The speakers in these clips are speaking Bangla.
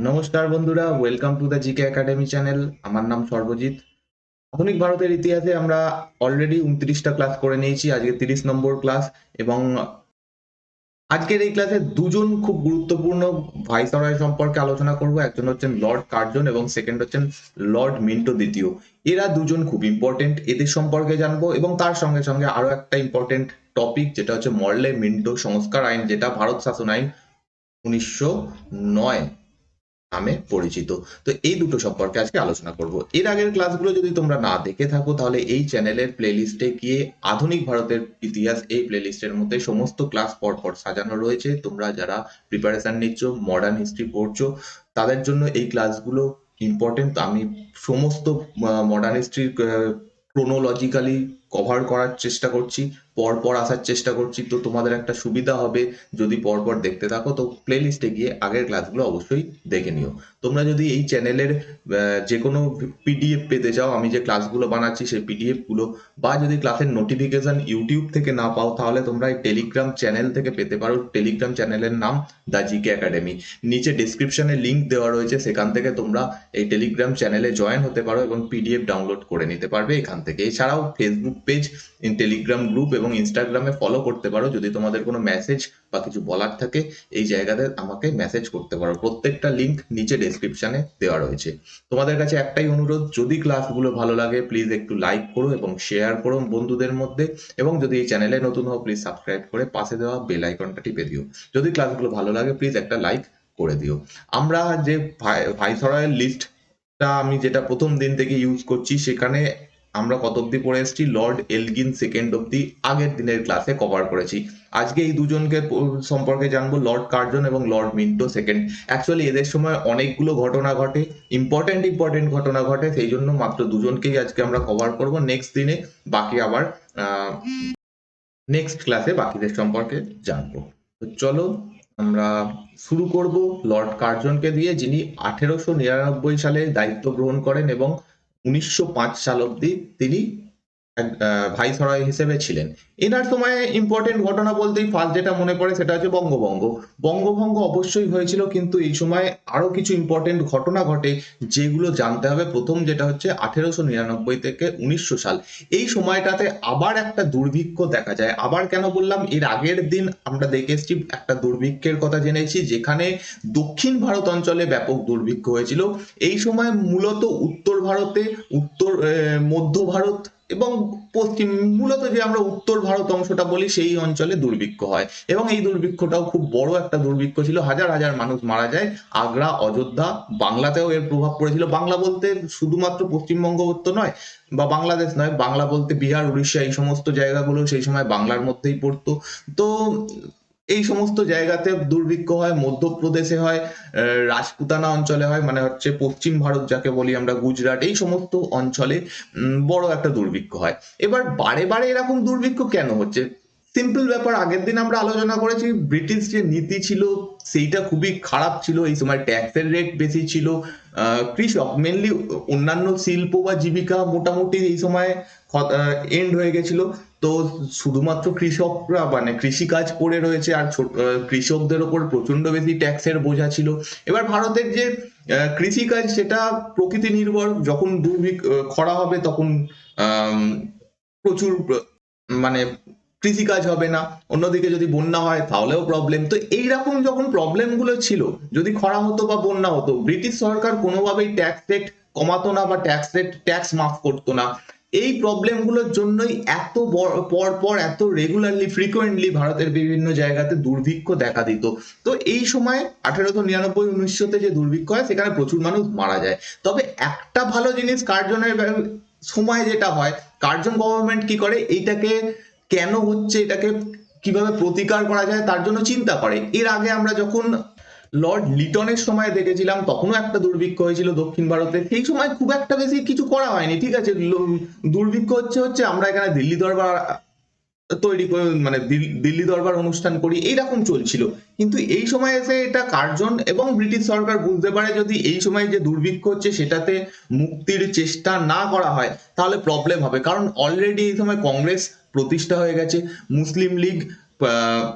নমস্কার বন্ধুরা, welcome to the GK academy channel. আমার নাম সর্বজিৎ। আধুনিক ভারতের ইতিহাসে আমরা অলরেডি 29টা ক্লাস করে নিয়েছি, আজকে 30 নম্বর ক্লাস। এবং আজকের এই ক্লাসে দুজন খুব গুরুত্বপূর্ণ ভাইসরয় সম্পর্কে আলোচনা করব। একজন হচ্ছেন লর্ড কার্জন এবং সেকেন্ড হচ্ছেন লর্ড মিন্টো দ্বিতীয়। এরা দুজন খুব ইম্পর্টেন্ট, এদের সম্পর্কে জানবো। এবং তার সঙ্গে সঙ্গে আরো একটা ইম্পর্টেন্ট টপিক, যেটা হচ্ছে মরলে মিন্টো সংস্কার আইন, যেটা ভারত শাসন আইন 1909 নামে পরিচিত। তো এই দুটো সম্পর্কে আজকে আলোচনা করব। এর আগের ক্লাসগুলো যদি তোমরা না দেখে থাকো, তাহলে এই চ্যানেলের প্লেলিস্টে গিয়ে আধুনিক ভারতের ইতিহাস, এই প্লেলিস্টের মধ্যে সমস্ত ক্লাস পরপর সাজানো রয়েছে। তোমরা যারা প্রিপারেশন নিচ্ছ, মডার্ন হিস্ট্রি পড়ছো, তাদের জন্য এই ক্লাসগুলো ইম্পর্টেন্ট। আমি সমস্ত মডার্ন হিস্ট্রি ক্রোনোলজিক্যালি কভার করার চেষ্টা করছি, পরপর আসার চেষ্টা করছি। তো তোমাদের একটা সুবিধা হবে যদি পরপর দেখতে থাকো। তো প্লেলিস্টে গিয়ে আগের ক্লাসগুলো অবশ্যই দেখে নিও। তোমরা যদি এই চ্যানেলের যে কোনো পিডিএফ পেতে চাও, আমি যে ক্লাসগুলো বানাচ্ছি সেই পিডিএফ গুলো, বা যদি ক্লাসের নোটিফিকেশন ইউটিউব থেকে না পাও, তাহলে তোমরা এই টেলিগ্রাম চ্যানেল থেকে পেতে পারো। টেলিগ্রাম চ্যানেলের নাম দ্য জিকে একাডেমি। নিচে ডিসক্রিপশনে লিঙ্ক দেওয়া রয়েছে, সেখান থেকে তোমরা এই টেলিগ্রাম চ্যানেলে জয়েন হতে পারো এবং পিডিএফ ডাউনলোড করে নিতে পারবে এখান থেকে। এছাড়াও ফেসবুক পেজ, টেলিগ্রাম গ্রুপ এবং ইনস্টাগ্রামে ফলো করতে পারো। যদি তোমাদের কোনো মেসেজ বা কিছু বলার থাকে, এই জায়গাতে আমাকে মেসেজ করতে পারো। প্রত্যেকটা লিঙ্ক নিচে ডেসক্রিপশনে দেওয়া রয়েছে। তোমাদের কাছে একটাই অনুরোধ, যদি ক্লাসগুলো ভালো লাগে প্লিজ একটু লাইক করো এবং শেয়ার করো বন্ধুদের মধ্যে। এবং যদি এই চ্যানেলে নতুন হও, প্লিজ সাবস্ক্রাইব করে পাশে দেওয়া বেল আইকনটা টিপে দিও। যদি ক্লাসগুলো ভালো লাগে প্লিজ একটা লাইক করে দিও। আমরা যে ভাইসরয়ের লিস্টটা আমি যেটা প্রথম দিন থেকে ইউজ করছি, সেখানে আমরা কত অব্দি পড়ে এসেছি, লর্ড এলগিন সেকেন্ড অব্দি আগের দিনের ক্লাসে কভার করেছি। আজকে এই দুজনকে সম্পর্কে জানবো, লর্ড কার্জন এবং লর্ড মিন্টো সেকেন্ড। অ্যাকচুয়ালি এদের সময় অনেকগুলো ঘটনা ঘটে, ইম্পর্টেন্ট ঘটনা ঘটে, সেই জন্য মাত্র দুজনকেই আজকে আমরা কভার করব। নেক্সট দিনে বাকি আবার নেক্সট ক্লাসে বাকিদের সম্পর্কে জানবো। তো চলো আমরা শুরু করব লর্ড কার্জনকে দিয়ে, যিনি 1899 সালে দায়িত্ব গ্রহণ করেন এবং 1905 সাল অব্দি তিনি ভাইসরয় হিসেবে ছিলেন। এনার সময় ইম্পর্টেন্ট ঘটনা বলতেই ফার্স্ট যেটা মনে পড়ে সেটা হচ্ছে বঙ্গভঙ্গ। বঙ্গভঙ্গ অবশ্যই হয়েছিল, কিন্তু এই সময় আরো কিছু ইম্পর্টেন্ট ঘটনা ঘটে যেগুলো জানতে হবে। প্রথম যেটা হচ্ছে 1899 থেকে 1900 সাল, এই সময়টাতে আবার একটা দুর্ভিক্ষ দেখা যায়। আবার কেন বললাম, এর আগের দিন আমরা দেখে এসেছি একটা দুর্ভিক্ষের কথা জেনেছি, যেখানে দক্ষিণ ভারত অঞ্চলে ব্যাপক দুর্ভিক্ষ হয়েছিল। এই সময় মূলত উত্তর ভারতে, মধ্য ভারত এবং পশ্চিম, মূলত যে আমরা উত্তর ভারত অংশটা বলি, সেই অঞ্চলে দুর্ভিক্ষ হয়। এবং এই দুর্ভিক্ষটাও খুব বড় একটা দুর্ভিক্ষ ছিল, হাজার হাজার মানুষ মারা যায়। আগ্রা, অযোধ্যা, বাংলাতেও এর প্রভাব পড়েছিল। বাংলা বলতে শুধুমাত্র পশ্চিমবঙ্গ তো নয়, বা বাংলাদেশ নয়, বাংলা বলতে বিহার, উড়িষ্যা, এই সমস্ত জায়গাগুলো সেই সময় বাংলার মধ্যেই পড়তো। তো এই সমস্ত জায়গাতে দুর্ভিক্ষ হয়। মধ্যপ্রদেশে হয়, রাজপুতানা অঞ্চলে হয়, মানে হচ্ছে পশ্চিম ভারত যাকে বলি আমরা, গুজরাট, এই সমস্ত অঞ্চলে বড় একটা দুর্ভিক্ষ হয়। এবার বারে বারে এরকম দুর্ভিক্ষ কেন হচ্ছে? সিম্পল ব্যাপার, আগের দিন আমরা আলোচনা করেছি, ব্রিটিশ যে নীতি ছিল সেইটা খুবই খারাপ ছিল। এই সময় ট্যাক্সের রেট বেশি ছিল। কৃষক মেনলি, অন্যান্য শিল্প বা জীবিকা মোটামুটি এই সময় এন্ড হয়ে গেছিল। তো শুধুমাত্র কৃষকরা মানে কৃষিকাজ করে রয়েছে, আর কৃষকদের ওপর প্রচন্ড বেশি ট্যাক্সের বোঝা ছিল। এবার ভারতের যে কৃষিকাজ সেটা প্রকৃতি নির্ভর, যখন খরা হবে তখন প্রচুর মানে কৃষিকাজ হবে না, অন্যদিকে যদি বন্যা হয় তাহলেও প্রবলেম। তো এইরকম যখন প্রবলেম গুলো ছিল, যদি খরা হতো বা বন্যা হতো, ব্রিটিশ সরকার কোনোভাবেই ট্যাক্স রেট কমাতো না বা ট্যাক্স মাফ করতো না। এই প্রবলেম গুলোর জন্যই এত পর পর এত রেগুলারলি ফ্রিকোয়েন্টলি ভারতের বিভিন্ন জায়গাতে দুর্ভিক্ষ দেখা দিত। তো এই সময় 1899-1900-তে যে দুর্ভিক্ষ হয়, সেখানে প্রচুর মানুষ মারা যায়। তবে একটা ভালো জিনিস কার্জনের সময় যেটা হয়, কার্জন গভর্নমেন্ট কি করে, এইটাকে কেন হচ্ছে, এটাকে কিভাবে প্রতিকার করা যায় তার জন্য চিন্তা করে। এর আগে আমরা যখন লর্ড লিটনের সময় দেখেছিলাম, তখনও একটা দুর্ভিক্ষ হয়েছিল দক্ষিণ ভারতে। সেই সময় খুব একটা বেশি কিছু করা হয়নি, ঠিক আছে, দুর্ভিক্ষ হচ্ছে আমরা এখানে দিল্লি দরবার তৈরি করে, মানে দিল্লি দরবার অনুষ্ঠান করি, এইরকম চলছিল। কিন্তু এই সময় এসে এটা কার্জন এবং ব্রিটিশ সরকার বুঝতে পারে, যদি এই সময় যে দুর্ভিক্ষ হচ্ছে সেটাতে মুক্তির চেষ্টা না করা হয় তাহলে প্রবলেম হবে। কারণ অলরেডি এই সময় কংগ্রেস প্রতিষ্ঠা হয়ে গেছে, মুসলিম লীগ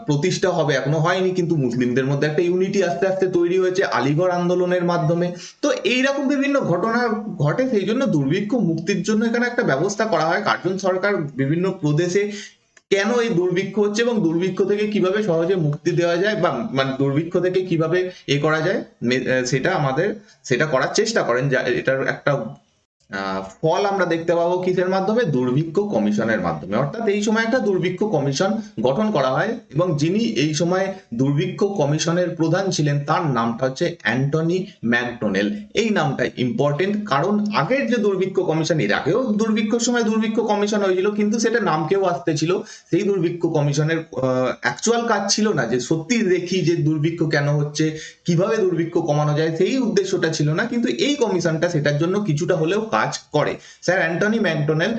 প্রতিষ্ঠা হবে, এখনো হয়নি, কিন্তু মুসলিমদের মধ্যে একটা ইউনিটি আস্তে আস্তে তৈরি হয়েছে আলিগড় আন্দোলনের মাধ্যমে। তো এইরকম বিভিন্ন ঘটনা ঘটে, সেই জন্য দুর্ভিক্ষ মুক্তির জন্য এখানে একটা ব্যবস্থা করা হয়। কার্জন সরকার বিভিন্ন প্রদেশে কেন এই দুর্ভিক্ষ হচ্ছে এবং দুর্ভিক্ষ থেকে কিভাবে সহজে মুক্তি দেওয়া যায়, বা মানে দুর্ভিক্ষ থেকে কিভাবে করা যায়, সেটা করার চেষ্টা করেন। যা এটার একটা ফল আমরা দেখতে পাবো কিসের মাধ্যমে? দুর্ভিক্ষ কমিশনের মাধ্যমে। অর্থাৎ এই সময় একটা দুর্ভিক্ষ কমিশন গঠন করা হয় এবং যিনি এই সময় দুর্ভিক্ষ কমিশনের প্রধান ছিলেন তার নামটা হচ্ছে অ্যান্টনি ম্যাকডোনেল। এই নামটা ইম্পর্টেন্ট, কারণ আগের যে দুর্ভিক্ষ কমিশন, এর আগেও দুর্ভিক্ষর সময় দুর্ভিক্ষ কমিশন হয়েছিল, কিন্তু সেটা নামকেও আসতে ছিল। সেই দুর্ভিক্ষ কমিশনের অ্যাকচুয়াল কাজ ছিল না যে সত্যি দেখি যে দুর্ভিক্ষ কেন হচ্ছে, কিভাবে দুর্ভিক্ষ কমানো যায়, সেই উদ্দেশ্যটা ছিল না। কিন্তু এই কমিশনটা সেটার জন্য কিছুটা হলেও কাজ করে। স্যার অ্যান্টনি ম্যাকডোনেল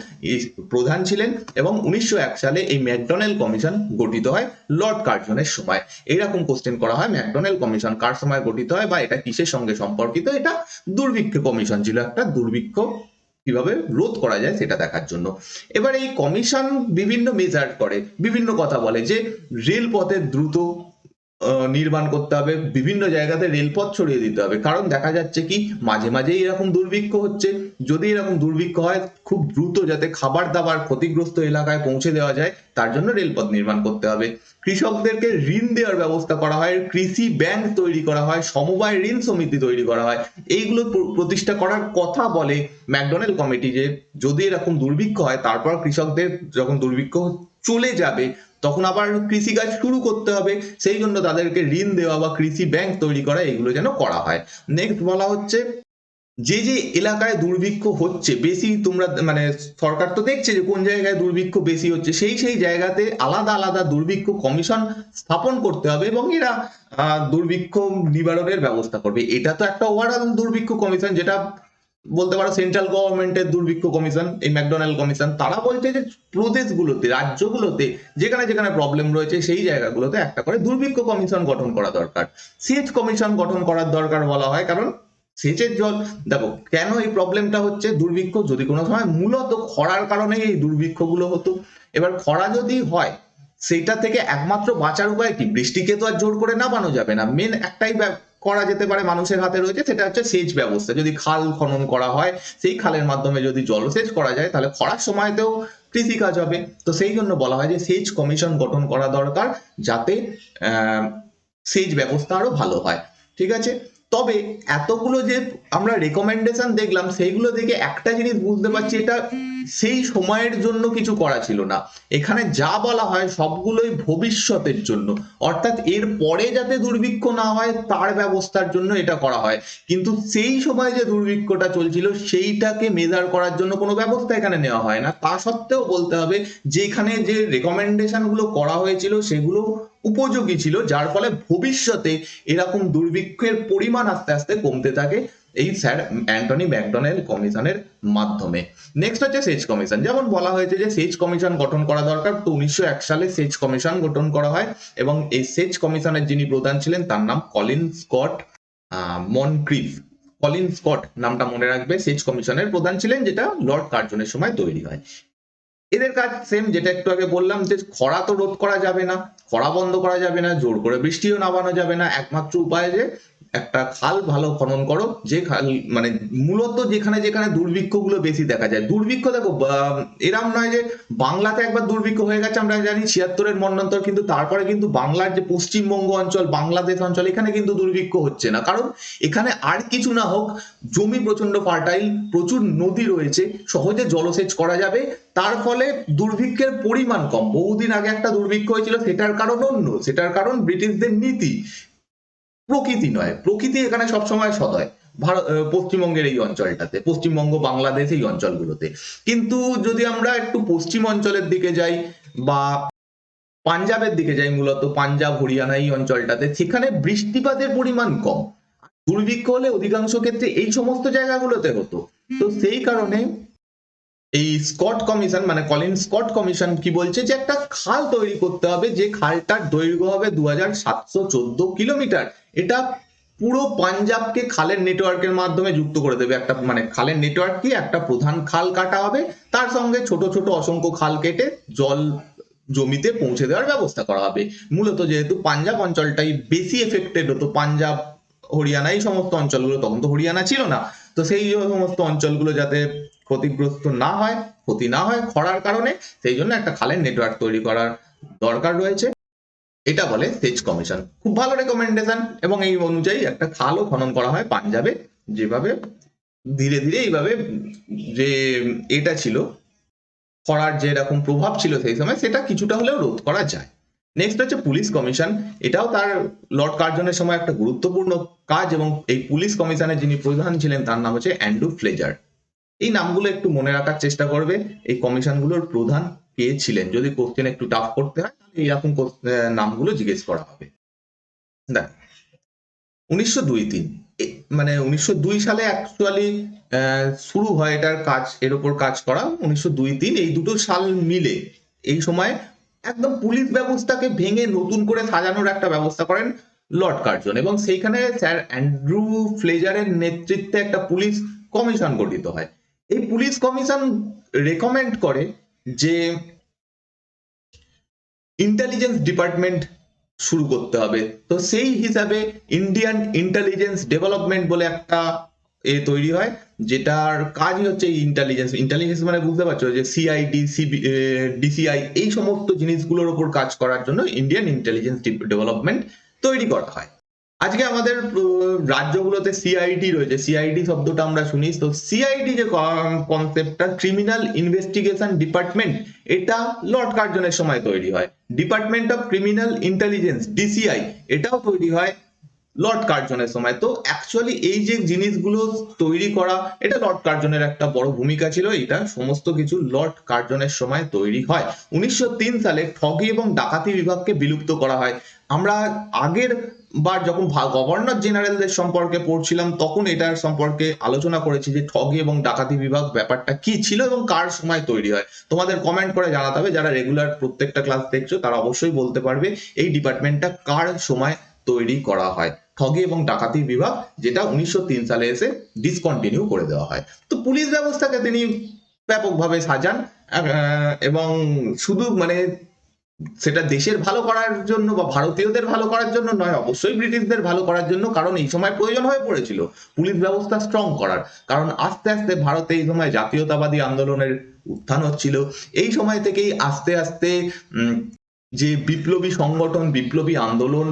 প্রধান ছিলেন এবং 1901 সালে এই ম্যাকডোনেল কমিশন গঠিত হয় লর্ড কার্জনের সময়। এইরকম কোশ্চেন করা হয়, ম্যাকডোনেল কমিশন কার সময় গঠিত হয় বা এটা কিসের সঙ্গে সম্পর্কিত? এটা দুর্ভিক্ষ কমিশন ছিল, একটা দুর্ভিক্ষ কিভাবে রোধ করা যায় সেটা দেখার জন্য। এবার এই কমিশন বিভিন্ন মেজার করে, বিভিন্ন কথা বলে যে রেলপথের দ্রুত নির্মাণ করতে হবে, বিভিন্ন জায়গাতে রেলপথ ছড়িয়ে দিতে হবে। কারণ দেখা যাচ্ছে কি মাঝে মাঝেই এরকম দুর্ভিক্ষ হচ্ছে, যদি এরকম দুর্ভিক্ষ হয় খুব দ্রুত যাতে খাবার দাবার ক্ষতিগ্রস্ত এলাকায় পৌঁছে দেওয়া যায়, তার জন্য রেলপথ নির্মাণ করতে হবে। কৃষকদেরকে ঋণ দেওয়ার ব্যবস্থা করা হয়, কৃষি ব্যাংক তৈরি করা হয়, সমবায় ঋণ সমিতি তৈরি করা হয়। এইগুলো প্রতিষ্ঠা করার কথা বলে ম্যাকডোনেল কমিটি, যে যদি এরকম দুর্ভিক্ষ হয় তারপর কৃষকদের যখন দুর্ভিক্ষ চলে যাবে তখন আবার কৃষিকাজ শুরু করতে হবে, সেই জন্য তাদেরকে ঋণ দেওয়া বা কৃষি ব্যাংক তৈরি করা, এগুলো যেন করা হয়। নেক্সট বলা হচ্ছে যে যে এলাকায় দুর্ভিক্ষ হচ্ছে বেশি, তোমরা মানে সরকার তো দেখছে যে কোন জায়গায় দুর্ভিক্ষ বেশি হচ্ছে, সেই সেই জায়গাতে আলাদা আলাদা দুর্ভিক্ষ কমিশন স্থাপন করতে হবে এবং এরা দুর্ভিক্ষ নিবারণের ব্যবস্থা করবে। এটা তো একটা ওভারঅল দুর্ভিক্ষ কমিশন, যেটা বলতে পারো সেন্ট্রাল গভর্নমেন্টের দুর্ভিক্ষ কমিশন, এই ম্যাকডোনাল্ড কমিশন। তারা বলছে যে প্রদেশগুলোতে, রাজ্যগুলোতে যেখানে যেখানে প্রবলেম রয়েছে সেই জায়গাগুলোতে একটা করে দুর্ভিক্ষ কমিশন গঠন করা দরকার, সেচ কমিশন গঠন করার দরকার বলা হয়। কারণ সেচের জল, দেখো কেন এই প্রবলেমটা হচ্ছে, দুর্ভিক্ষ যদি কোনো সময় মূলত খরার কারণে এই দুর্ভিক্ষগুলো হতো। এবার খরা যদি হয় সেটা থেকে একমাত্র বাঁচার উপায় কি? বৃষ্টিকে তো আর জোর করে নামানো যাবে না। মেন একটাই করা যেতে পারে, মানুষের হাতে রয়েছে, সেটা হচ্ছে সেচ ব্যবস্থা। যদি খাল খনন করা হয়, সেই খালের মাধ্যমে যদি জলসেচ করা যায়, তাহলে খরার সময়তেও কৃষিকাজ হবে। তো সেই জন্য বলা হয় যে সেচ কমিশন গঠন করা দরকার, যাতে সেচ ব্যবস্থা আরো ভালো হয়। ঠিক আছে, তবে এতগুলো যে আমরা রেকমেন্ডেশন দেখলাম, সেইগুলো দেখে একটা জিনিস বুঝতে পারছি, এটা সেই সময়ের জন্য কিছু করা ছিল না। এখানে যা বলা হয় সবগুলোই ভবিষ্যতের জন্য, অর্থাৎ এর পরে যাতে দুর্ভিক্ষ না হয় তার ব্যবস্থার জন্য এটা করা হয়। কিন্তু সেই সময় যে দুর্ভিক্ষটা চলছিল সেইটাকে মেজার করার জন্য কোনো ব্যবস্থা এখানে নেওয়া হয় না। তা সত্ত্বেও বলতে হবে যে এখানে যে রেকমেন্ডেশন গুলো করা হয়েছিল সেগুলো উপযোগী ছিল, যার ফলে ভবিষ্যতে এরকম দুর্ভিক্ষের পরিমাণ আস্তে আস্তে কমতে থাকে এই স্যার অ্যান্টনি ম্যাকডোনাল্ড কমিশনের মাধ্যমে। নেক্সট হচ্ছে সেচ কমিশন। যেমন বলা হয়েছে যে সেচ কমিশন গঠন করা দরকার, তো 1901 সালে সেচ কমিশন গঠন করা হয় এবং এই সেচ কমিশনের যিনি প্রধান ছিলেন তার নাম Colin Scott Moncrieff. Colin Scott নামটা মনে রাখবে, সেচ কমিশনের প্রধান ছিলেন, যেটা লর্ড কার্জনের সময় তৈরি হয়। এদের কাজ সেম, যেটা একটু আগে বললাম, যে খরা তো রোধ করা যাবে না, খরা বন্ধ করা যাবে না, জোর করে বৃষ্টিও নামানো যাবে না। একমাত্র উপায় যে একটা খাল ভালো খনন করো, যে খাল মানে মূলত যেখানে যেখানে দুর্ভিক্ষ গুলো বেশি দেখা যায়। দুর্ভিক্ষ দেখো এরম নয় যে বাংলাতে একবার দুর্ভিক্ষ হয়ে গেছে, আমরা জানি 76-এর মন্বন্তর, কিন্তু তারপরে কিন্তু বাংলার যে পশ্চিমবঙ্গ অঞ্চল, বাংলাদেশ অঞ্চল, এখানে কিন্তু দুর্ভিক্ষ হচ্ছে না। কারণ এখানে আর কিছু না হোক, জমি প্রচন্ড ফার্টাইল, প্রচুর নদী রয়েছে, সহজে জলসেচ করা যাবে, তার ফলে দুর্ভিক্ষের পরিমাণ কম। বহুদিন আগে একটা দুর্ভিক্ষ হয়েছিল, সেটার কারণ অন্য, সেটার কারণ ব্রিটিশদের নীতি, প্রকৃতি নয়। প্রকৃতি এখানে সবসময় সদয় ভারত, পশ্চিমবঙ্গের এই অঞ্চলটাতে, পশ্চিমবঙ্গ, বাংলাদেশ, এই অঞ্চলগুলোতে। কিন্তু যদি আমরা একটু পশ্চিম অঞ্চলের দিকে যাই বা পাঞ্জাবের দিকে যাই, মূলত পাঞ্জাব, হরিয়ানা এই অঞ্চলটাতে, সেখানে বৃষ্টিপাতের পরিমাণ কম, দুর্ভিক্ষ হলে অধিকাংশ ক্ষেত্রে এই সমস্ত জায়গাগুলোতে হতো। তো সেই কারণে এই স্কট কমিশন, মানে কলিন স্কট কমিশন কি বলছে, যে একটা খাল তৈরি করতে হবে, যে খালটার দৈর্ঘ্য হবে 2714 কিলোমিটার। এটা পুরো পাঞ্জাবকে খালের নেটওয়ার্কের মাধ্যমে যুক্ত করে দেবে। একটা মানে খালের নেটওয়ার্ক কি, একটা প্রধান খাল কাটা হবে, তার সঙ্গে ছোট ছোট অসংখ্য খাল কেটে জল জমিতে পৌঁছে দেওয়ার ব্যবস্থা করা হবে। মূলত যেহেতু পাঞ্জাব অঞ্চলটাই বেশি এফেক্টেড হতো, পাঞ্জাব হরিয়ানা এই সমস্ত অঞ্চলগুলো, তখন তো হরিয়ানা ছিল না, তো সেই সমস্ত অঞ্চলগুলো যাতে ক্ষতিগ্রস্ত না হয়, ক্ষতি না হয় খরার কারণে, সেই জন্য একটা খালের নেটওয়ার্ক তৈরি করার দরকার রয়েছে। এটা বলে সেচ কমিশন। খুব ভালো রেকমেন্ডেশন, এবং এই অনুযায়ী একটা খালও খনন করা হয় পাঞ্জাবে, যেভাবে ধীরে ধীরে এইভাবে যে এটা ছিল খরার যে এরকম প্রভাব ছিল সেই সময়, সেটা কিছুটা হলেও রোধ করা যায়। নেক্সট হচ্ছে পুলিশ কমিশন। এটাও তার লর্ড কার্জনের সময় একটা গুরুত্বপূর্ণ কাজ, এবং এই পুলিশ কমিশনের যিনি প্রধান ছিলেন তার নাম হচ্ছে অ্যান্ড্রু ফ্লেজার। এই নামগুলো একটু মনে রাখার চেষ্টা করবে, এই কমিশনগুলোর প্রধান কে ছিলেন। যদি কোশ্চেন একটু টাফ করতে হয় তাহলে এইরকম নামগুলো জিজ্ঞেস করা হবে। দেখ, 1902-3 মানে 1902 সালে অ্যাকচুয়ালি শুরু হয় এটার কাজ, এর ওপর কাজ করা। 1902-3 এই দুটো সাল মিলে এই সময় একদম পুলিশ ব্যবস্থাকে ভেঙে নতুন করে সাজানোর একটা ব্যবস্থা করেন লর্ড কার্জন, এবং সেইখানে স্যার অ্যান্ড্রু ফ্লেজারের নেতৃত্বে একটা পুলিশ কমিশন গঠিত হয়। এই পুলিশ কমিশন রেকমেন্ড করে যে ইন্টেলিজেন্স ডিপার্টমেন্ট শুরু করতে হবে। তো সেই হিসাবে ইন্ডিয়ান ইন্টেলিজেন্স ডেভেলপমেন্ট বলে একটা তৈরি হয়, যেটার কাজই হচ্ছে ইন্টেলিজেন্স। ইন্টেলিজেন্স মানে বুঝতে পারছো যে সিআইডি, ডিসিআই এই সমস্ত জিনিসগুলোর উপর কাজ করার জন্য ইন্ডিয়ান ইন্টেলিজেন্স ডেভেলপমেন্ট তৈরি করা হয়। আজকে আমাদের রাজ্যগুলোতে সিআইডি রয়েছে, সিআইডি শব্দটা আমরা শুনি। তো সিআইডি যে কনসেপ্টটা, ক্রিমিনাল ইনভেস্টিগেশন ডিপার্টমেন্ট, এটা লর্ড কার্জনের সময় তৈরি হয়। Department of criminal intelligence, DCI, এটাও তৈরি হয় লর্ড কার্জনের সময়। তো অ্যাকচুয়ালি এই যে জিনিসগুলো তৈরি করা, এটা লর্ড কার্জনের একটা বড় ভূমিকা ছিল। এটা সমস্ত কিছু লর্ড কার্জনের সময় তৈরি হয়। 1903 সালে ঠগি এবং ডাকাতি বিভাগকে বিলুপ্ত করা হয়। আমরা আগের বার যখন গভর্নর জেনারেলদের সম্পর্কে পড়ছিলাম তখন এটার সম্পর্কে আলোচনা করেছি যে ঠগি এবং ডাকাতি বিভাগ ব্যাপারটা কি ছিল এবং কার সময় তৈরি হয়। তোমাদের কমেন্ট করে জানাতে হবে, যারা রেগুলার প্রত্যেকটা ক্লাস দেখছো তারা অবশ্যই বলতে পারবে এই ডিপার্টমেন্টটা কার সময় তৈরি করা হয়। ঠগি এবং ডাকাতি বিভাগ, যেটা 1903 সালে এসে ডিসকন্টিনিউ করে দেওয়া হয়। তো পুলিশ ব্যবস্থাকে তিনি ব্যাপকভাবে সাজান, এবং শুধু মানে সেটা দেশের ভালো করার জন্য বা ভারতীয়দের ভালো করার জন্য নয়, অবশ্যই ব্রিটিশদের ভালো করার জন্য, কারণ এই সময় প্রয়োজন হয়ে পড়েছিল পুলিশ ব্যবস্থা স্ট্রং করার। কারণ আস্তে আস্তে ভারতে এই সময় জাতীয়তাবাদী আন্দোলনের উত্থান হচ্ছিল। এই সময় থেকেই আস্তে আস্তে যে বিপ্লবী সংগঠন, বিপ্লবী আন্দোলন,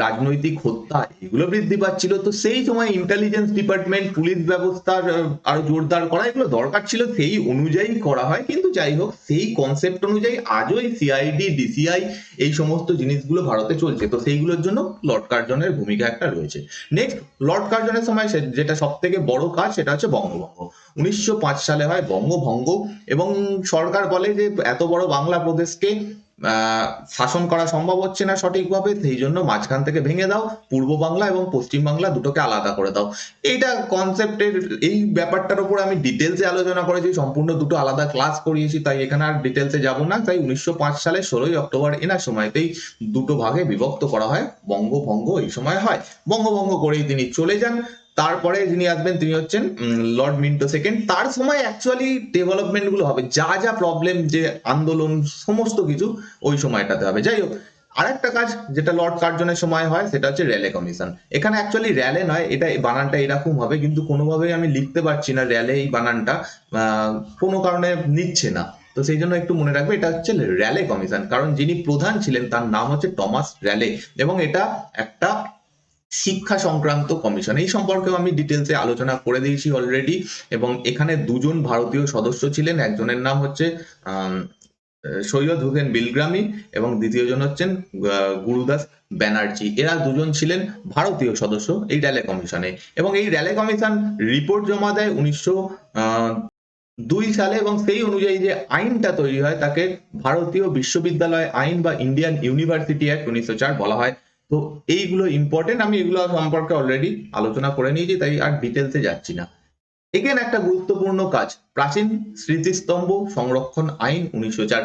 রাজনৈতিক হত্যা এগুলো বৃদ্ধি পাচ্ছিল। তো সেই সময় ইন্টেলিজেন্স ডিপার্টমেন্ট, পুলিশ ব্যবস্থার আরো জোরদার করা এগুলো দরকার ছিল, সেই অনুযায়ী করা হয়। কিন্তু যাই হোক, সেই কনসেপ্ট অনুযায়ী আজও এই সিআইডি, ডিসিআই এই সমস্ত জিনিসগুলো ভারতে চলছে। তো সেইগুলোর জন্য লর্ড কার্জনের ভূমিকা একটা রয়েছে। নেক্সট, লর্ড কার্জনের সময় যেটা সব থেকে বড় কাজ সেটা হচ্ছে বঙ্গভঙ্গ। 1905 সালে হয় বঙ্গভঙ্গ, এবং সরকার বলে যে এত বড় বাংলা প্রদেশকে শাসন করা সম্ভব হচ্ছে না সঠিকভাবে, সেই জন্য মাঝখান থেকে ভেঙে দাও, পূর্ব বাংলা এবং পশ্চিম বাংলা দুটোকে আলাদা করে দাও। এইটা কনসেপ্টের, এই ব্যাপারটার উপর আমি ডিটেলসে আলোচনা করেছি, সম্পূর্ণ দুটো আলাদা ক্লাস করিয়েছি, তাই এখানে আর ডিটেলসে যাব না। তাই 1905 সালে 16ই অক্টোবর এনার সময়তেই দুটো ভাগে বিভক্ত করা হয়, বঙ্গভঙ্গ এই সময় হয়। বঙ্গভঙ্গ করেই তিনি চলে যান। তারপরে যিনি আসবেন তিনি হচ্ছেন লর্ড মিন্টো সেকেন্ড। তার সময় অ্যাকচুয়ালি ডেভেলপমেন্ট গুলো হবে, যা যা প্রবলেম, যে আন্দোলন, সমস্ত কিছু ওই সময়টাতে হবে। যাই হোক, আরেকটা কাজ যেটা লর্ড কার্জনের সময় হয় সেটা হচ্ছে র্যালে কমিশন। এখানে অ্যাকচুয়ালি র্যালে নয়, এটা বানানটা এরকম হবে, কিন্তু কোনোভাবেই আমি লিখতে পারছি না র্যালে এই বানানটা, কোনো কারণে নিচ্ছে না। তো সেই জন্য একটু মনে রাখবে এটা হচ্ছে র্যালে কমিশন, কারণ যিনি প্রধান ছিলেন তার নাম হচ্ছে টমাস র্যালে, এবং এটা একটা শিক্ষা সংক্রান্ত কমিশন। এই সম্পর্কেও আমি ডিটেলসে আলোচনা করে দিয়েছি অলরেডি, এবং এখানে দুজন ভারতীয় সদস্য ছিলেন, একজনের নাম হচ্ছে সৈয়দ হোসেন বিলগ্রামি, এবং দ্বিতীয় জন হচ্ছেন গুরুদাস ব্যানার্জি। এরা দুজন ছিলেন ভারতীয় সদস্য এই র্যালে কমিশনে, এবং এই র্যালে কমিশন রিপোর্ট জমা দেয় 1902 সালে, এবং সেই অনুযায়ী যে আইনটা তৈরি হয় তাকে ভারতীয় বিশ্ববিদ্যালয় আইন বা ইন্ডিয়ান ইউনিভার্সিটি অ্যাক্ট 1904 বলা হয়। তো এইগুলো ইম্পর্টেন্ট, আমি এগুলো সম্পর্কে অলরেডি আলোচনা করে নিয়েছি, তাই আর ডিটেলসে যাচ্ছি না। এগেন একটা গুরুত্বপূর্ণ কাজ, প্রাচীন স্মৃতিস্তম্ভ সংরক্ষণ আইন 1904।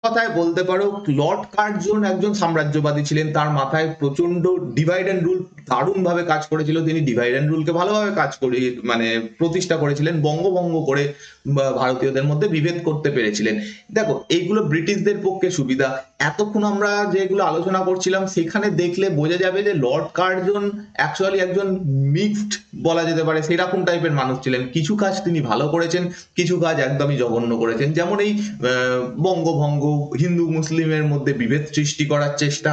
কথায় বলতে পারো লর্ড কার্জন একজন সাম্রাজ্যবাদী ছিলেন, তার মাথায় প্রচন্ড ডিভাইড অ্যান্ড রুল দারুণ ভাবে কাজ করেছিল, তিনি ডিভাইড অ্যান্ড রুলকে ভালোভাবে কাজ করে মানে প্রতিষ্ঠা করেছিলেন, বঙ্গভঙ্গ করে ভারতীয়দের মধ্যে বিভেদ করতে পেরেছিলেন। দেখো এইগুলো ব্রিটিশদের পক্ষে সুবিধা। এতক্ষণ আমরা যেগুলো আলোচনা করছিলাম সেখানে দেখলে বোঝা যাবে যে লর্ড কার্জন অ্যাকচুয়ালি একজন মিক্সড বলা যেতে পারে সেরকম টাইপের মানুষ ছিলেন। কিছু কাজ তিনি ভালো করেছেন, কিছু কাজ একদমই জঘন্য করেছেন। যেমন এই বঙ্গভঙ্গ, হিন্দু মুসলিমের মধ্যে বিভেদ সৃষ্টি করার চেষ্টা,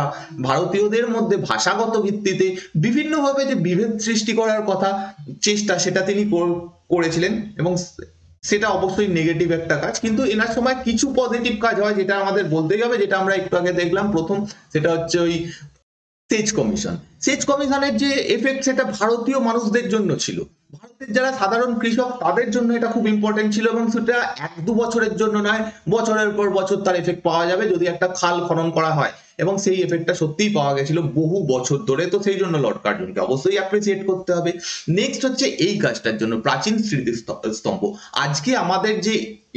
ভারতীয়দের মধ্যে ভাষাগত ভিত্তিতে বিভিন্নভাবে যে বিভেদ সৃষ্টি করার কথা চেষ্টা, সেটা তিনি করেছিলেন এবং সেটা অবশ্যই নেগেটিভ একটা কাজ। কিন্তু এনার সময় কিছু পজিটিভ কাজ হয় যেটা আমাদের বলতেই হবে, যেটা আমরা একটু আগে দেখলাম। প্রথম সেটা হচ্ছে ওই সেচ কমিশন। সেচ কমিশনের যে এফেক্ট সেটা ভারতীয় মানুষদের জন্য ছিল, ভারতের যারা সাধারণ কৃষক তাদের জন্য এটা খুব ইম্পর্টেন্ট ছিল, এবং সেটা 1-2 বছরের জন্য নয়, বছরের পর বছর তার এফেক্ট পাওয়া যাবে যদি একটা খাল খনন করা হয়, এবং সেই এফেক্টটা সত্যিই পাওয়া গেছিল বহু বছর ধরে। তো সেই জন্য লর্ড কার্জনকে অবশ্যই অ্যাপ্রিসিয়েট করতে হবে। নেক্সট হচ্ছে এই কাজটার জন্য প্রাচীন স্মৃতিস্তম্ভ। আজকে আমাদের যে